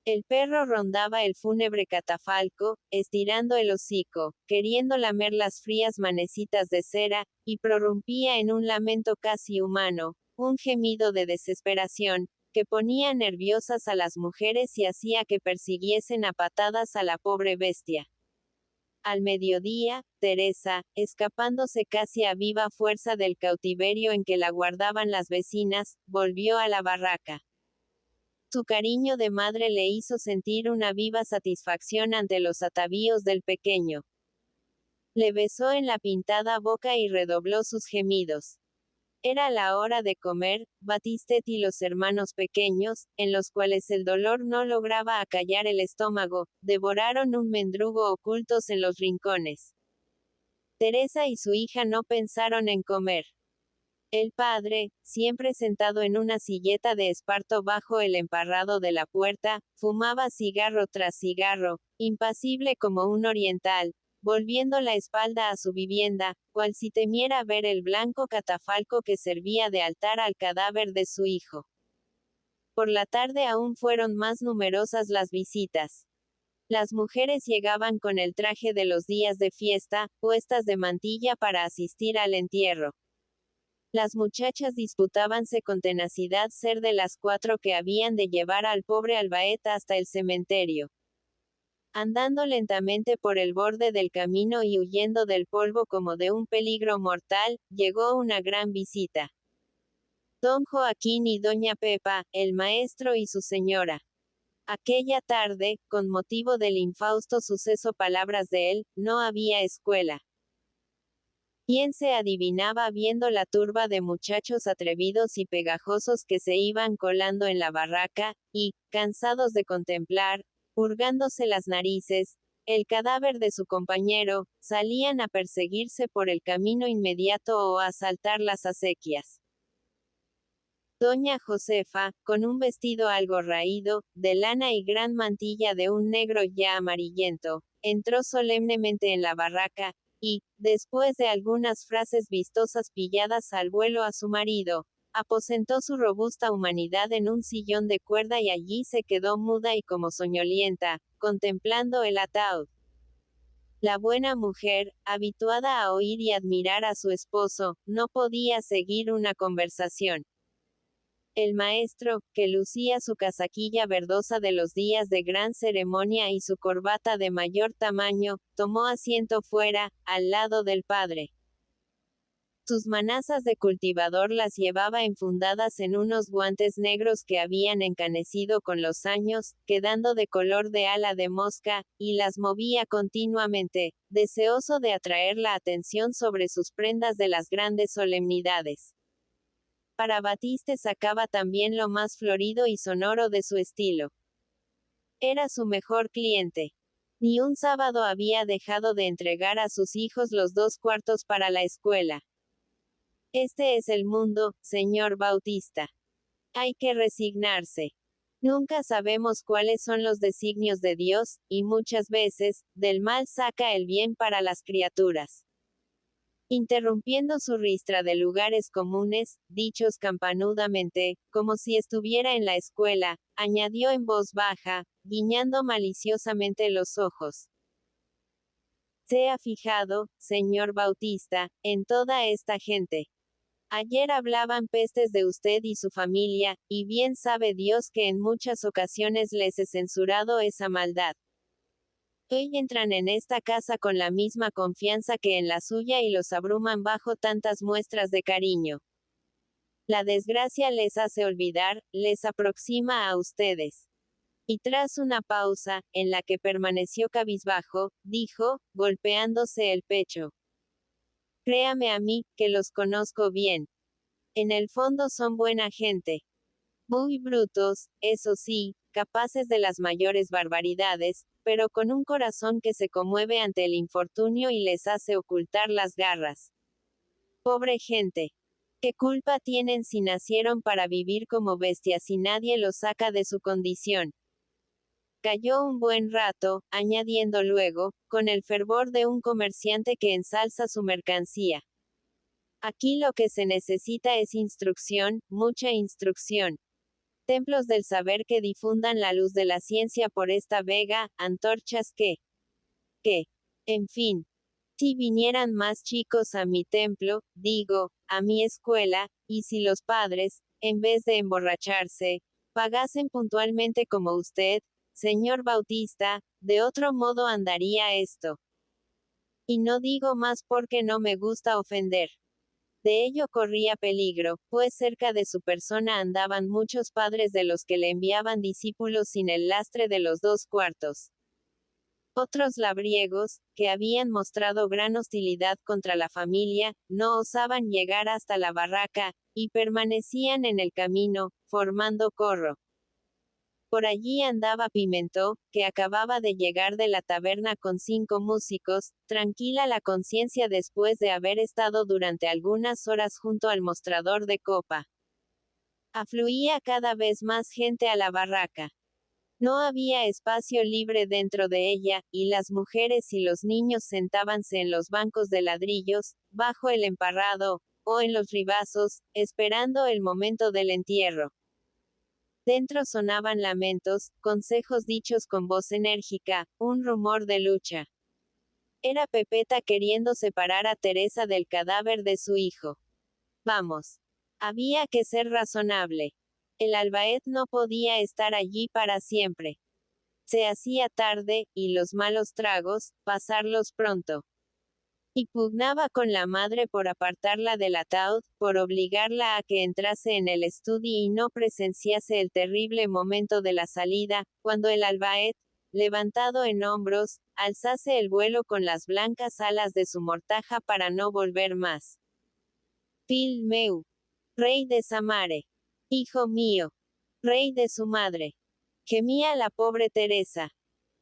El perro rondaba el fúnebre catafalco, estirando el hocico, queriendo lamer las frías manecitas de cera, y prorrumpía en un lamento casi humano, un gemido de desesperación, que ponía nerviosas a las mujeres y hacía que persiguiesen a patadas a la pobre bestia. Al mediodía, Teresa, escapándose casi a viva fuerza del cautiverio en que la guardaban las vecinas, volvió a la barraca. Su cariño de madre le hizo sentir una viva satisfacción ante los atavíos del pequeño. Le besó en la pintada boca y redobló sus gemidos. Era la hora de comer. Batistet y los hermanos pequeños, en los cuales el dolor no lograba acallar el estómago, devoraron un mendrugo ocultos en los rincones. Teresa y su hija no pensaron en comer. El padre, siempre sentado en una silleta de esparto bajo el emparrado de la puerta, fumaba cigarro tras cigarro, impasible como un oriental, volviendo la espalda a su vivienda, cual si temiera ver el blanco catafalco que servía de altar al cadáver de su hijo. Por la tarde aún fueron más numerosas las visitas. Las mujeres llegaban con el traje de los días de fiesta, puestas de mantilla para asistir al entierro. Las muchachas disputábanse con tenacidad ser de las 4 que habían de llevar al pobre Albaet hasta el cementerio. Andando lentamente por el borde del camino y huyendo del polvo como de un peligro mortal, llegó una gran visita. Don Joaquín y doña Pepa, el maestro y su señora. Aquella tarde, con motivo del infausto suceso, palabras de él, no había escuela. ¿Quién se adivinaba viendo la turba de muchachos atrevidos y pegajosos que se iban colando en la barraca, y, cansados de contemplar, hurgándose las narices, el cadáver de su compañero, salían a perseguirse por el camino inmediato o a asaltar las acequias? Doña Josefa, con un vestido algo raído, de lana y gran mantilla de un negro ya amarillento, entró solemnemente en la barraca, y, después de algunas frases vistosas pilladas al vuelo a su marido, aposentó su robusta humanidad en un sillón de cuerda y allí se quedó muda y como soñolienta, contemplando el ataúd. La buena mujer, habituada a oír y admirar a su esposo, no podía seguir una conversación. El maestro, que lucía su casaquilla verdosa de los días de gran ceremonia y su corbata de mayor tamaño, tomó asiento fuera, al lado del padre. Sus manazas de cultivador las llevaba enfundadas en unos guantes negros que habían encanecido con los años, quedando de color de ala de mosca, y las movía continuamente, deseoso de atraer la atención sobre sus prendas de las grandes solemnidades. Para Batiste sacaba también lo más florido y sonoro de su estilo. Era su mejor cliente. Ni un sábado había dejado de entregar a sus hijos los 2 cuartos para la escuela. Este es el mundo, señor Bautista. Hay que resignarse. Nunca sabemos cuáles son los designios de Dios, y muchas veces, del mal saca el bien para las criaturas. Interrumpiendo su ristra de lugares comunes, dichos campanudamente, como si estuviera en la escuela, añadió en voz baja, guiñando maliciosamente los ojos. ¿Se ha fijado, señor Bautista, en toda esta gente? Ayer hablaban pestes de usted y su familia, y bien sabe Dios que en muchas ocasiones les he censurado esa maldad. Hoy entran en esta casa con la misma confianza que en la suya y los abruman bajo tantas muestras de cariño. La desgracia les hace olvidar, les aproxima a ustedes. Y tras una pausa, en la que permaneció cabizbajo, dijo, golpeándose el pecho. Créame a mí, que los conozco bien. En el fondo son buena gente. Muy brutos, eso sí, capaces de las mayores barbaridades, pero con un corazón que se conmueve ante el infortunio y les hace ocultar las garras. Pobre gente. ¿Qué culpa tienen si nacieron para vivir como bestias y nadie los saca de su condición? Calló un buen rato, añadiendo luego, con el fervor de un comerciante que ensalza su mercancía. Aquí lo que se necesita es instrucción, mucha instrucción. Templos del saber que difundan la luz de la ciencia por esta vega, antorchas que, en fin, si vinieran más chicos a mi templo, digo, a mi escuela, y si los padres, en vez de emborracharse, pagasen puntualmente como usted, señor Bautista, de otro modo andaría esto. Y no digo más porque no me gusta ofender. De ello corría peligro, pues cerca de su persona andaban muchos padres de los que le enviaban discípulos sin el lastre de los 2 cuartos. Otros labriegos, que habían mostrado gran hostilidad contra la familia, no osaban llegar hasta la barraca, y permanecían en el camino, formando corro. Por allí andaba Pimentó, que acababa de llegar de la taberna con 5 músicos, tranquila la conciencia después de haber estado durante algunas horas junto al mostrador de copa. Afluía cada vez más gente a la barraca. No había espacio libre dentro de ella, y las mujeres y los niños sentábanse en los bancos de ladrillos, bajo el emparrado, o en los ribazos, esperando el momento del entierro. Dentro sonaban lamentos, consejos dichos con voz enérgica, un rumor de lucha. Era Pepeta queriendo separar a Teresa del cadáver de su hijo. Vamos. Había que ser razonable. El albaet no podía estar allí para siempre. Se hacía tarde, y los malos tragos, pasarlos pronto. Y pugnaba con la madre por apartarla del ataúd, por obligarla a que entrase en el estudio y no presenciase el terrible momento de la salida, cuando el albaet, levantado en hombros, alzase el vuelo con las blancas alas de su mortaja para no volver más. Fil meu, rey de Samare. Hijo mío. Rey de su madre. Gemía la pobre Teresa.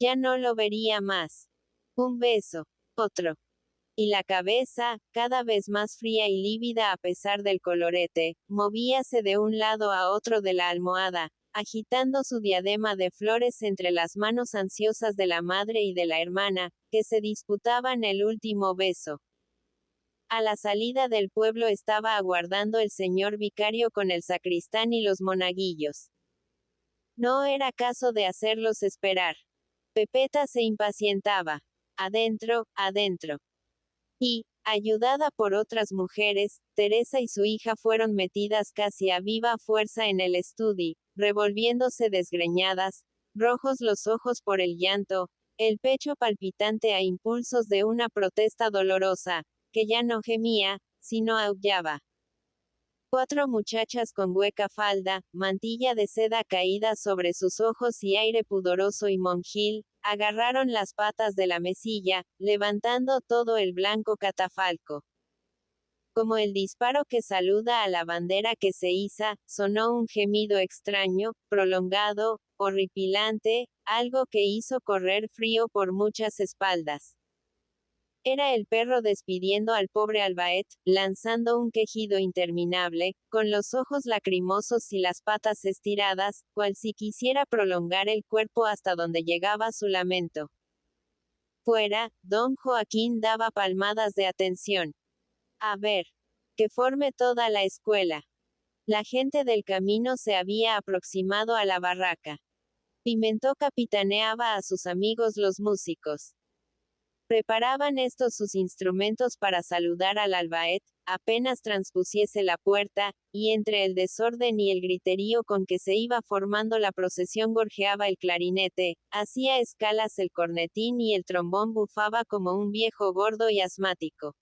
Ya no lo vería más. Un beso. Otro. Y la cabeza, cada vez más fría y lívida a pesar del colorete, movíase de un lado a otro de la almohada, agitando su diadema de flores entre las manos ansiosas de la madre y de la hermana, que se disputaban el último beso. A la salida del pueblo estaba aguardando el señor vicario con el sacristán y los monaguillos. No era caso de hacerlos esperar. Pepeta se impacientaba. Adentro, adentro. Y, ayudada por otras mujeres, Teresa y su hija fueron metidas casi a viva fuerza en el estudio, revolviéndose desgreñadas, rojos los ojos por el llanto, el pecho palpitante a impulsos de una protesta dolorosa, que ya no gemía, sino aullaba. 4 muchachas con hueca falda, mantilla de seda caída sobre sus ojos y aire pudoroso y monjil, agarraron las patas de la mesilla, levantando todo el blanco catafalco. Como el disparo que saluda a la bandera que se iza, sonó un gemido extraño, prolongado, horripilante, algo que hizo correr frío por muchas espaldas. Era el perro despidiendo al pobre albaet, lanzando un quejido interminable, con los ojos lacrimosos y las patas estiradas, cual si quisiera prolongar el cuerpo hasta donde llegaba su lamento. Fuera, don Joaquín daba palmadas de atención. A ver. Que forme toda la escuela. La gente del camino se había aproximado a la barraca. Pimentó capitaneaba a sus amigos los músicos. Preparaban estos sus instrumentos para saludar al albaet, apenas transpusiese la puerta, y entre el desorden y el griterío con que se iba formando la procesión gorjeaba el clarinete, hacía escalas el cornetín y el trombón bufaba como un viejo gordo y asmático.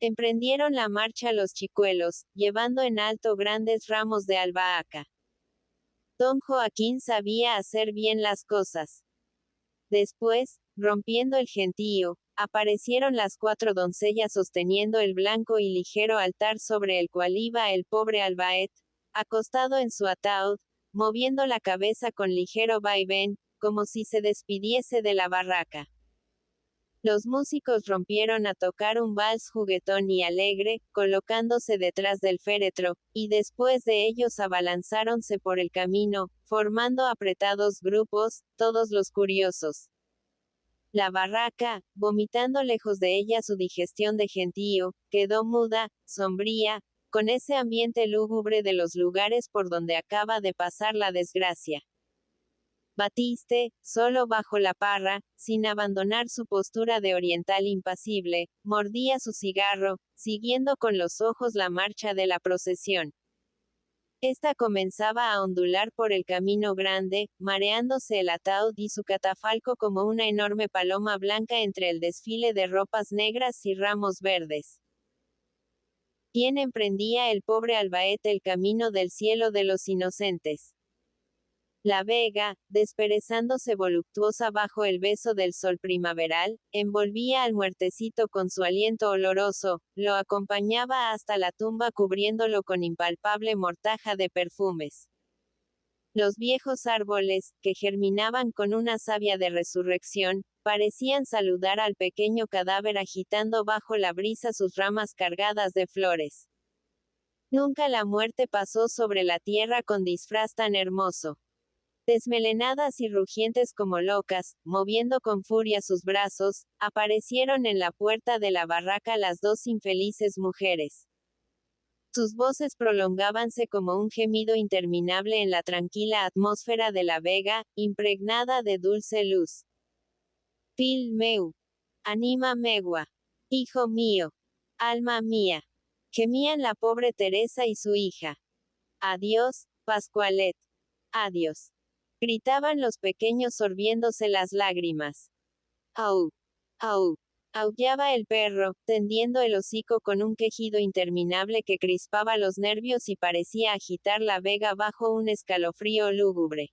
Emprendieron la marcha los chicuelos, llevando en alto grandes ramos de albahaca. Don Joaquín sabía hacer bien las cosas. Después, rompiendo el gentío, aparecieron las 4 doncellas sosteniendo el blanco y ligero altar sobre el cual iba el pobre albaet, acostado en su ataúd, moviendo la cabeza con ligero vaivén, como si se despidiese de la barraca. Los músicos rompieron a tocar un vals juguetón y alegre, colocándose detrás del féretro, y después de ellos abalanzáronse por el camino, formando apretados grupos, todos los curiosos. La barraca, vomitando lejos de ella su digestión de gentío, quedó muda, sombría, con ese ambiente lúgubre de los lugares por donde acaba de pasar la desgracia. Batiste, solo bajo la parra, sin abandonar su postura de oriental impasible, mordía su cigarro, siguiendo con los ojos la marcha de la procesión. Esta comenzaba a ondular por el camino grande, mareándose el ataúd y su catafalco como una enorme paloma blanca entre el desfile de ropas negras y ramos verdes. ¿Quién emprendía el pobre albaet el camino del cielo de los inocentes? La vega, desperezándose voluptuosa bajo el beso del sol primaveral, envolvía al muertecito con su aliento oloroso, lo acompañaba hasta la tumba cubriéndolo con impalpable mortaja de perfumes. Los viejos árboles, que germinaban con una savia de resurrección, parecían saludar al pequeño cadáver agitando bajo la brisa sus ramas cargadas de flores. Nunca la muerte pasó sobre la tierra con disfraz tan hermoso. Desmelenadas y rugientes como locas, moviendo con furia sus brazos, aparecieron en la puerta de la barraca las 2 infelices mujeres. Sus voces prolongábanse como un gemido interminable en la tranquila atmósfera de la vega, impregnada de dulce luz. Fil meu. Anima megua. Hijo mío. Alma mía. Gemían la pobre Teresa y su hija. Adiós, Pascualet. Adiós. Gritaban los pequeños sorbiéndose las lágrimas. Au. Au. Aullaba el perro, tendiendo el hocico con un quejido interminable que crispaba los nervios y parecía agitar la vega bajo un escalofrío lúgubre.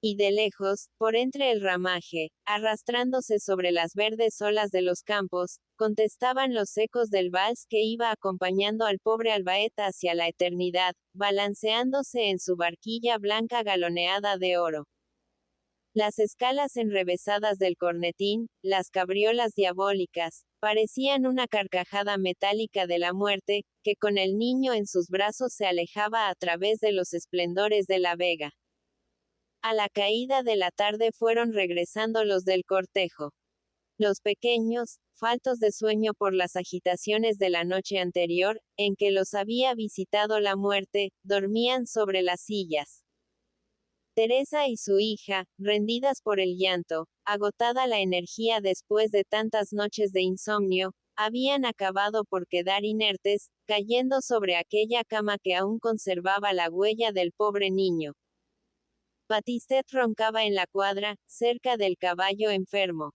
Y de lejos, por entre el ramaje, arrastrándose sobre las verdes olas de los campos, contestaban los ecos del vals que iba acompañando al pobre Albaeta hacia la eternidad, balanceándose en su barquilla blanca galoneada de oro. Las escalas enrevesadas del cornetín, las cabriolas diabólicas, parecían una carcajada metálica de la muerte, que con el niño en sus brazos se alejaba a través de los esplendores de la vega. A la caída de la tarde fueron regresando los del cortejo. Los pequeños, faltos de sueño por las agitaciones de la noche anterior, en que los había visitado la muerte, dormían sobre las sillas. Teresa y su hija, rendidas por el llanto, agotada la energía después de tantas noches de insomnio, habían acabado por quedar inertes, cayendo sobre aquella cama que aún conservaba la huella del pobre niño. Batistet roncaba en la cuadra, cerca del caballo enfermo.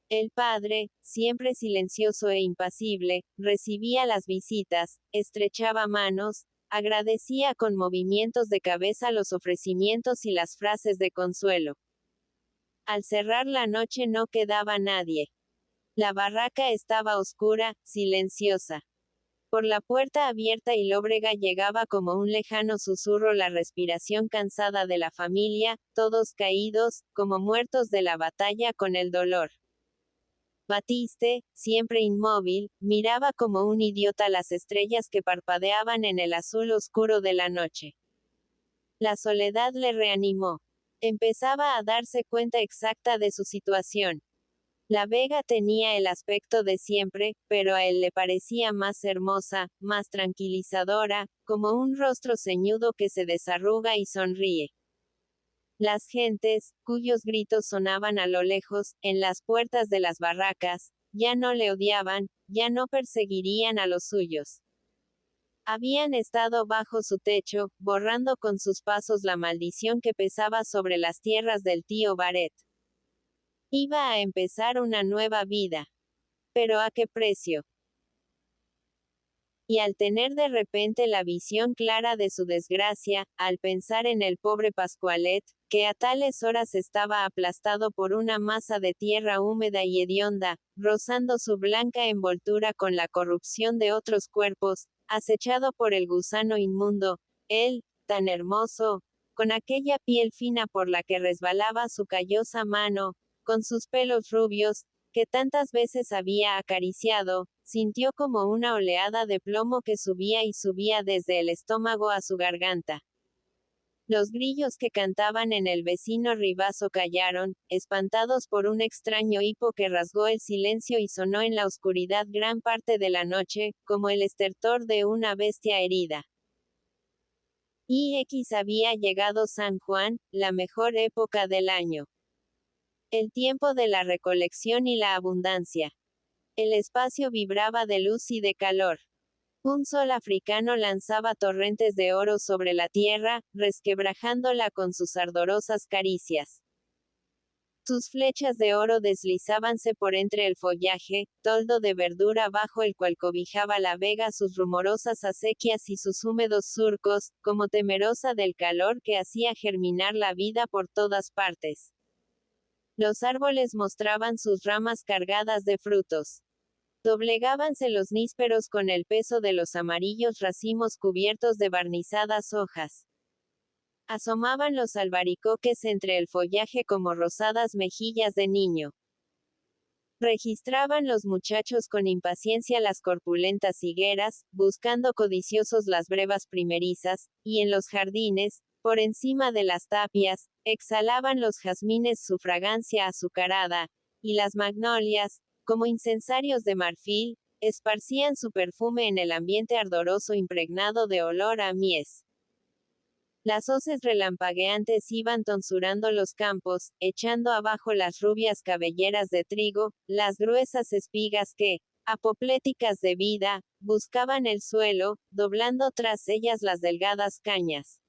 El padre, siempre silencioso e impasible, recibía las visitas, estrechaba manos, agradecía con movimientos de cabeza los ofrecimientos y las frases de consuelo. Al cerrar la noche no quedaba nadie. La barraca estaba oscura, silenciosa. Por la puerta abierta y lóbrega llegaba como un lejano susurro la respiración cansada de la familia, todos caídos, como muertos de la batalla con el dolor. Batiste, siempre inmóvil, miraba como un idiota las estrellas que parpadeaban en el azul oscuro de la noche. La soledad le reanimó. Empezaba a darse cuenta exacta de su situación. La vega tenía el aspecto de siempre, pero a él le parecía más hermosa, más tranquilizadora, como un rostro ceñudo que se desarruga y sonríe. Las gentes, cuyos gritos sonaban a lo lejos, en las puertas de las barracas, ya no le odiaban, ya no perseguirían a los suyos. Habían estado bajo su techo, borrando con sus pasos la maldición que pesaba sobre las tierras del tío Baret. Iba a empezar una nueva vida. ¿Pero a qué precio? Y al tener de repente la visión clara de su desgracia, al pensar en el pobre Pascualet, que a tales horas estaba aplastado por una masa de tierra húmeda y hedionda, rozando su blanca envoltura con la corrupción de otros cuerpos, acechado por el gusano inmundo, él, tan hermoso, con aquella piel fina por la que resbalaba su callosa mano, con sus pelos rubios, que tantas veces había acariciado, sintió como una oleada de plomo que subía y subía desde el estómago a su garganta. Los grillos que cantaban en el vecino ribazo callaron, espantados por un extraño hipo que rasgó el silencio y sonó en la oscuridad gran parte de la noche, como el estertor de una bestia herida. Y había llegado San Juan, la mejor época del año. El tiempo de la recolección y la abundancia. El espacio vibraba de luz y de calor. Un sol africano lanzaba torrentes de oro sobre la tierra, resquebrajándola con sus ardorosas caricias. Sus flechas de oro deslizábanse por entre el follaje, toldo de verdura bajo el cual cobijaba la vega sus rumorosas acequias y sus húmedos surcos, como temerosa del calor que hacía germinar la vida por todas partes. Los árboles mostraban sus ramas cargadas de frutos. Doblegábanse los nísperos con el peso de los amarillos racimos cubiertos de barnizadas hojas. Asomaban los albaricoques entre el follaje como rosadas mejillas de niño. Registraban los muchachos con impaciencia las corpulentas higueras, buscando codiciosos las brevas primerizas, y en los jardines, por encima de las tapias, exhalaban los jazmines su fragancia azucarada, y las magnolias, como incensarios de marfil, esparcían su perfume en el ambiente ardoroso impregnado de olor a mies. Las hoces relampagueantes iban tonsurando los campos, echando abajo las rubias cabelleras de trigo, las gruesas espigas que, apopléticas de vida, buscaban el suelo, doblando tras ellas las delgadas cañas.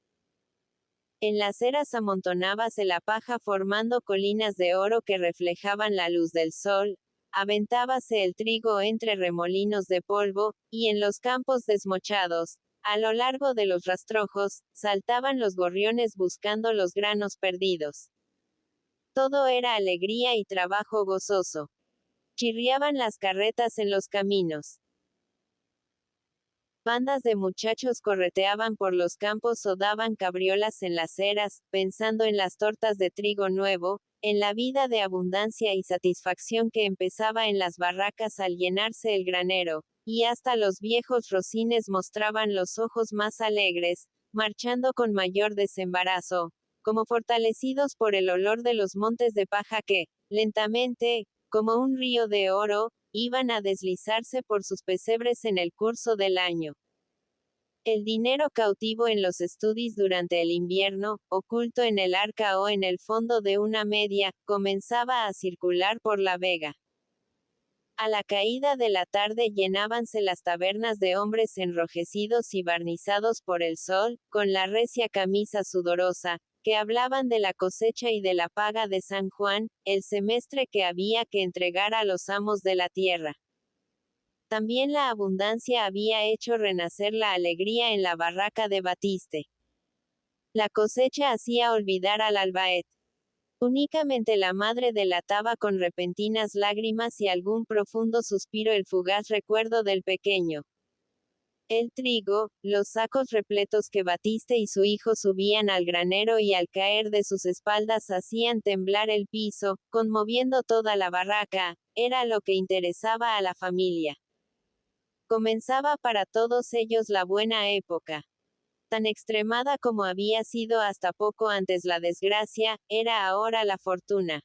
En las eras amontonábase la paja formando colinas de oro que reflejaban la luz del sol, aventábase el trigo entre remolinos de polvo, y en los campos desmochados, a lo largo de los rastrojos, saltaban los gorriones buscando los granos perdidos. Todo era alegría y trabajo gozoso. Chirriaban las carretas en los caminos. Bandas de muchachos correteaban por los campos o daban cabriolas en las eras, pensando en las tortas de trigo nuevo, en la vida de abundancia y satisfacción que empezaba en las barracas al llenarse el granero, y hasta los viejos rocines mostraban los ojos más alegres, marchando con mayor desembarazo, como fortalecidos por el olor de los montes de paja que, lentamente, como un río de oro, iban a deslizarse por sus pesebres en el curso del año. El dinero cautivo en los estudis durante el invierno, oculto en el arca o en el fondo de una media, comenzaba a circular por la vega. A la caída de la tarde llenábanse las tabernas de hombres enrojecidos y barnizados por el sol, con la recia camisa sudorosa, que hablaban de la cosecha y de la paga de San Juan, el semestre que había que entregar a los amos de la tierra. También la abundancia había hecho renacer la alegría en la barraca de Batiste. La cosecha hacía olvidar al albaet. Únicamente la madre delataba con repentinas lágrimas y algún profundo suspiro el fugaz recuerdo del pequeño. El trigo, los sacos repletos que Batiste y su hijo subían al granero y al caer de sus espaldas hacían temblar el piso, conmoviendo toda la barraca, era lo que interesaba a la familia. Comenzaba para todos ellos la buena época. Tan extremada como había sido hasta poco antes la desgracia, era ahora la fortuna.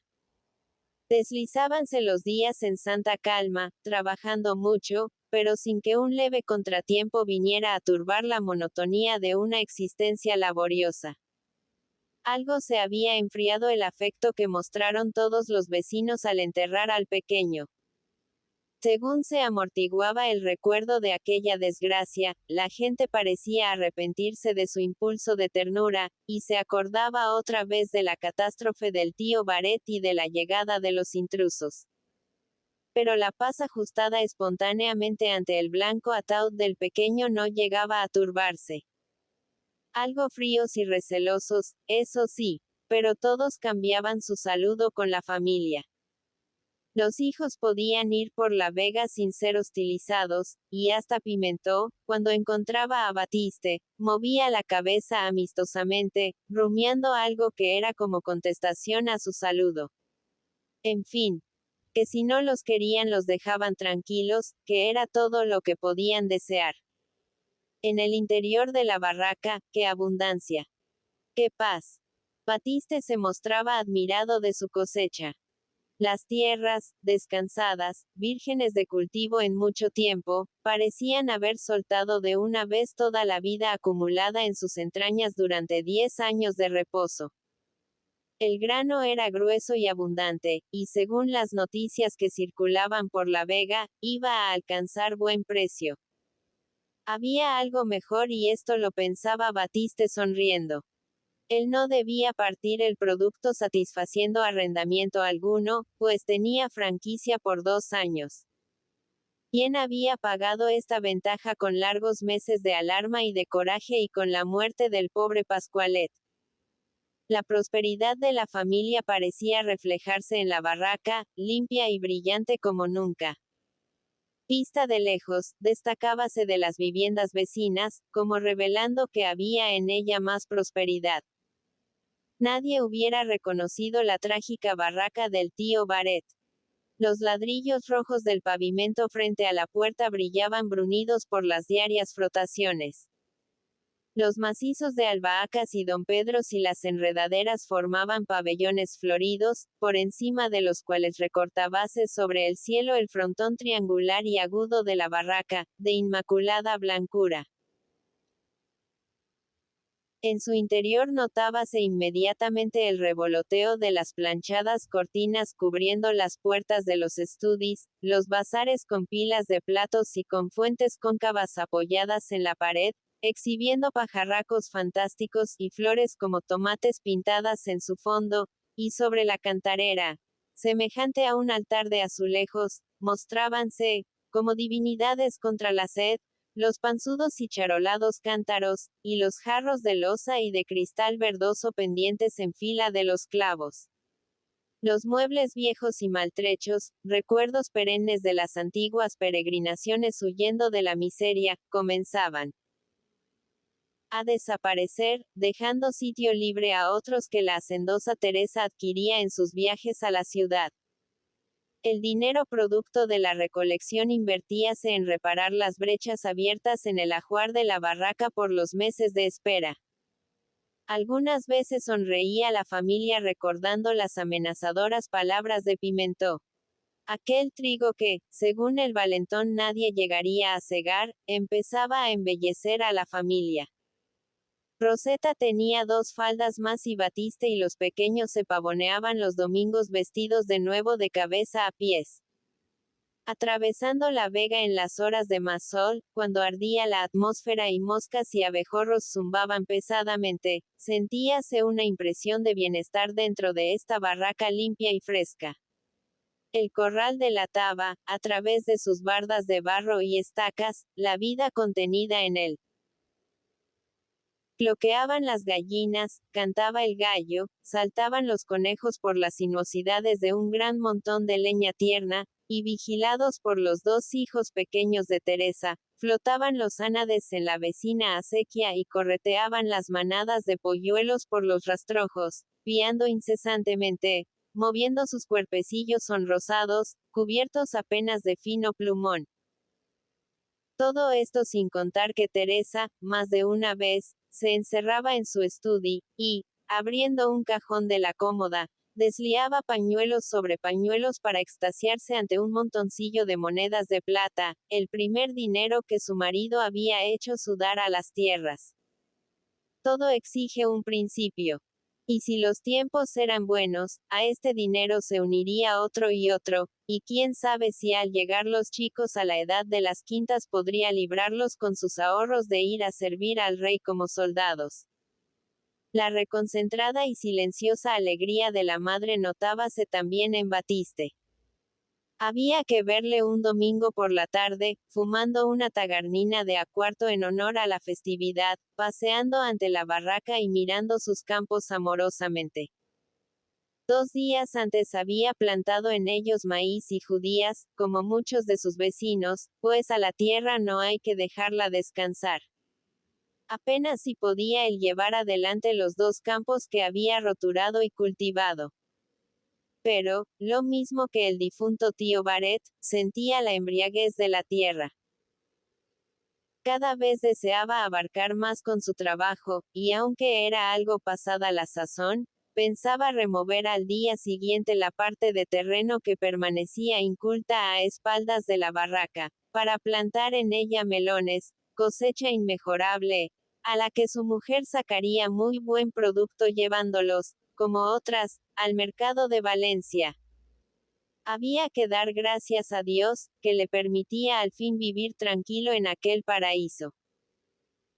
Deslizábanse los días en santa calma, trabajando mucho, pero sin que un leve contratiempo viniera a turbar la monotonía de una existencia laboriosa. Algo se había enfriado el afecto que mostraron todos los vecinos al enterrar al pequeño. Según se amortiguaba el recuerdo de aquella desgracia, la gente parecía arrepentirse de su impulso de ternura, y se acordaba otra vez de la catástrofe del tío Baret y de la llegada de los intrusos. Pero la paz ajustada espontáneamente ante el blanco ataúd del pequeño no llegaba a turbarse. Algo fríos y recelosos, eso sí, pero todos cambiaban su saludo con la familia. Los hijos podían ir por la vega sin ser hostilizados, y hasta Pimentó, cuando encontraba a Batiste, movía la cabeza amistosamente, rumiando algo que era como contestación a su saludo. En fin, que si no los querían los dejaban tranquilos, que era todo lo que podían desear. En el interior de la barraca, qué abundancia. Qué paz. Batiste se mostraba admirado de su cosecha. Las tierras, descansadas, vírgenes de cultivo en mucho tiempo, parecían haber soltado de una vez toda la vida acumulada en sus entrañas durante 10 años de reposo. El grano era grueso y abundante, y según las noticias que circulaban por la vega, iba a alcanzar buen precio. Había algo mejor y esto lo pensaba Batiste sonriendo. Él no debía partir el producto satisfaciendo arrendamiento alguno, pues tenía franquicia por 2 años. ¿Quién había pagado esta ventaja con largos meses de alarma y de coraje y con la muerte del pobre Pascualet? La prosperidad de la familia parecía reflejarse en la barraca, limpia y brillante como nunca. Vista de lejos, destacábase de las viviendas vecinas, como revelando que había en ella más prosperidad. Nadie hubiera reconocido la trágica barraca del tío Baret. Los ladrillos rojos del pavimento frente a la puerta brillaban brunidos por las diarias frotaciones. Los macizos de albahacas y don Pedros y las enredaderas formaban pabellones floridos, por encima de los cuales recortábase sobre el cielo el frontón triangular y agudo de la barraca, de inmaculada blancura. En su interior notábase inmediatamente el revoloteo de las planchadas cortinas cubriendo las puertas de los estudis, los vasares con pilas de platos y con fuentes cóncavas apoyadas en la pared, exhibiendo pajarracos fantásticos y flores como tomates pintadas en su fondo, y sobre la cantarera, semejante a un altar de azulejos, mostrábanse, como divinidades contra la sed, los panzudos y charolados cántaros, y los jarros de loza y de cristal verdoso pendientes en fila de los clavos. Los muebles viejos y maltrechos, recuerdos perennes de las antiguas peregrinaciones huyendo de la miseria, comenzaban a desaparecer, dejando sitio libre a otros que la hacendosa Teresa adquiría en sus viajes a la ciudad. El dinero producto de la recolección invertíase en reparar las brechas abiertas en el ajuar de la barraca por los meses de espera. Algunas veces sonreía la familia recordando las amenazadoras palabras de Pimentó. Aquel trigo que, según el valentón nadie llegaría a cegar, empezaba a embellecer a la familia. Roseta tenía 2 faldas más y Batiste y los pequeños se pavoneaban los domingos vestidos de nuevo de cabeza a pies. Atravesando la vega en las horas de más sol, cuando ardía la atmósfera y moscas y abejorros zumbaban pesadamente, sentíase una impresión de bienestar dentro de esta barraca limpia y fresca. El corral delataba, a través de sus bardas de barro y estacas, la vida contenida en él. Cloqueaban las gallinas, cantaba el gallo, saltaban los conejos por las sinuosidades de un gran montón de leña tierna, y vigilados por los 2 hijos pequeños de Teresa, flotaban los ánades en la vecina acequia y correteaban las manadas de polluelos por los rastrojos, piando incesantemente, moviendo sus cuerpecillos sonrosados, cubiertos apenas de fino plumón. Todo esto sin contar que Teresa, más de una vez, se encerraba en su estudio, y, abriendo un cajón de la cómoda, desliaba pañuelos sobre pañuelos para extasiarse ante un montoncillo de monedas de plata, el primer dinero que su marido había hecho sudar a las tierras. Todo exige un principio. Y si los tiempos eran buenos, a este dinero se uniría otro, y quién sabe si al llegar los chicos a la edad de las quintas podría librarlos con sus ahorros de ir a servir al rey como soldados. La reconcentrada y silenciosa alegría de la madre notábase también en Batiste. Había que verle un domingo por la tarde, fumando una tagarnina de a cuarto en honor a la festividad, paseando ante la barraca y mirando sus campos amorosamente. 2 días antes había plantado en ellos maíz y judías, como muchos de sus vecinos, pues a la tierra no hay que dejarla descansar. Apenas si podía él llevar adelante los 2 campos que había roturado y cultivado. Pero, lo mismo que el difunto tío Barret, sentía la embriaguez de la tierra. Cada vez deseaba abarcar más con su trabajo, y aunque era algo pasada la sazón, pensaba remover al día siguiente la parte de terreno que permanecía inculta a espaldas de la barraca, para plantar en ella melones, cosecha inmejorable, a la que su mujer sacaría muy buen producto llevándolos, como otras, al mercado de Valencia. Había que dar gracias a Dios, que le permitía al fin vivir tranquilo en aquel paraíso.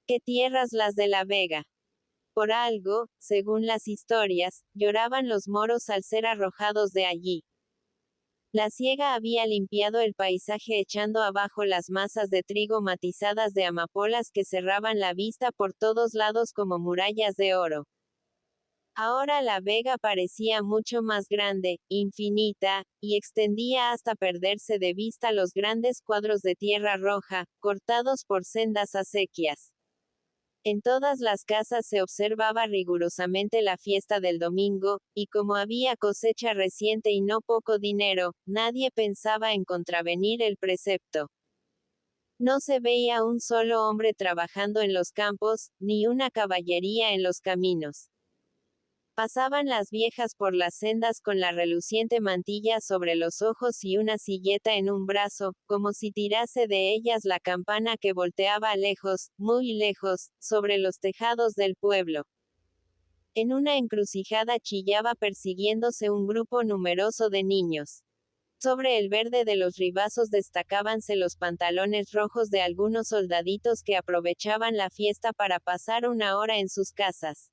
¿Qué tierras las de la Vega? Por algo, según las historias, lloraban los moros al ser arrojados de allí. La siega había limpiado el paisaje echando abajo las masas de trigo matizadas de amapolas que cerraban la vista por todos lados como murallas de oro. Ahora la vega parecía mucho más grande, infinita, y extendía hasta perderse de vista los grandes cuadros de tierra roja, cortados por sendas acequias. En todas las casas se observaba rigurosamente la fiesta del domingo, y como había cosecha reciente y no poco dinero, nadie pensaba en contravenir el precepto. No se veía un solo hombre trabajando en los campos, ni una caballería en los caminos. Pasaban las viejas por las sendas con la reluciente mantilla sobre los ojos y una silleta en un brazo, como si tirase de ellas la campana que volteaba lejos, muy lejos, sobre los tejados del pueblo. En una encrucijada chillaba persiguiéndose un grupo numeroso de niños. Sobre el verde de los ribazos destacábanse los pantalones rojos de algunos soldaditos que aprovechaban la fiesta para pasar una hora en sus casas.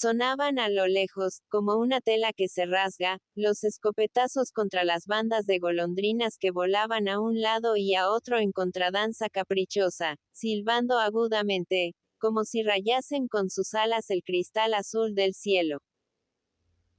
Sonaban a lo lejos, como una tela que se rasga, los escopetazos contra las bandas de golondrinas que volaban a un lado y a otro en contradanza caprichosa, silbando agudamente, como si rayasen con sus alas el cristal azul del cielo.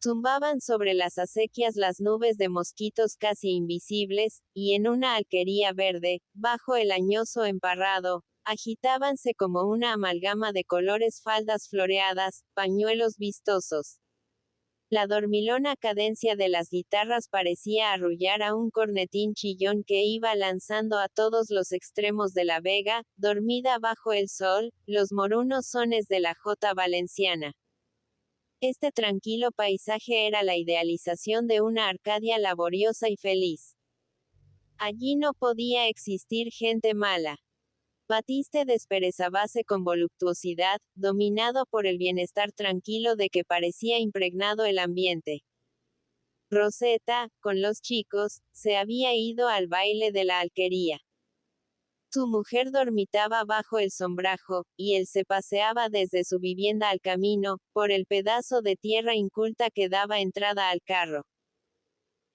Zumbaban sobre las acequias las nubes de mosquitos casi invisibles, y en una alquería verde, bajo el añoso emparrado, agitábanse como una amalgama de colores faldas floreadas, pañuelos vistosos. La dormilona cadencia de las guitarras parecía arrullar a un cornetín chillón que iba lanzando a todos los extremos de la vega, dormida bajo el sol, los morunos sones de la jota valenciana. Este tranquilo paisaje era la idealización de una Arcadia laboriosa y feliz. Allí no podía existir gente mala. Batiste desperezábase con voluptuosidad, dominado por el bienestar tranquilo de que parecía impregnado el ambiente. Rosetta, con los chicos, se había ido al baile de la alquería. Su mujer dormitaba bajo el sombrajo, y él se paseaba desde su vivienda al camino, por el pedazo de tierra inculta que daba entrada al carro.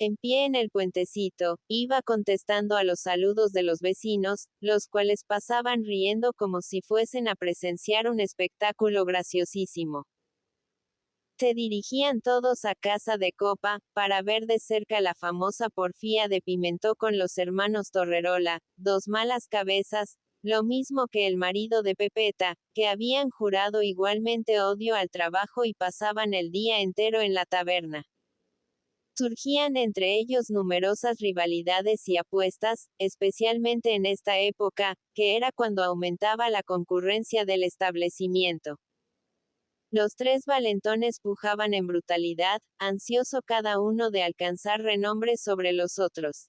En pie en el puentecito, iba contestando a los saludos de los vecinos, los cuales pasaban riendo como si fuesen a presenciar un espectáculo graciosísimo. Se dirigían todos a casa de Copa, para ver de cerca la famosa porfía de Pimentó con los hermanos Torrerola, dos malas cabezas, lo mismo que el marido de Pepeta, que habían jurado igualmente odio al trabajo y pasaban el día entero en la taberna. Surgían entre ellos numerosas rivalidades y apuestas, especialmente en esta época, que era cuando aumentaba la concurrencia del establecimiento. Los tres valentones pujaban en brutalidad, ansioso cada uno de alcanzar renombre sobre los otros.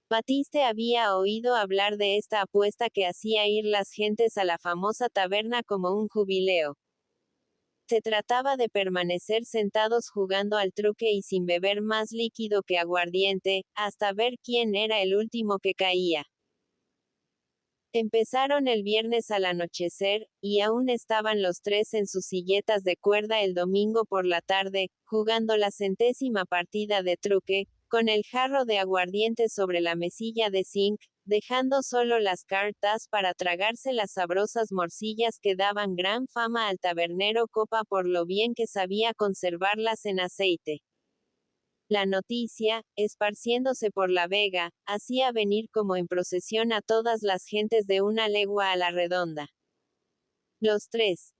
Batiste había oído hablar de esta apuesta que hacía ir las gentes a la famosa taberna como un jubileo. Se trataba de permanecer sentados jugando al truque y sin beber más líquido que aguardiente, hasta ver quién era el último que caía. Empezaron el viernes al anochecer, y aún estaban los tres en sus silletas de cuerda el domingo por la tarde, jugando la 100ª partida de truque, con el jarro de aguardiente sobre la mesilla de zinc, dejando solo las cartas para tragarse las sabrosas morcillas que daban gran fama al tabernero Copa por lo bien que sabía conservarlas en aceite. La noticia, esparciéndose por la vega, hacía venir como en procesión a todas las gentes de una legua a la redonda. Los tres,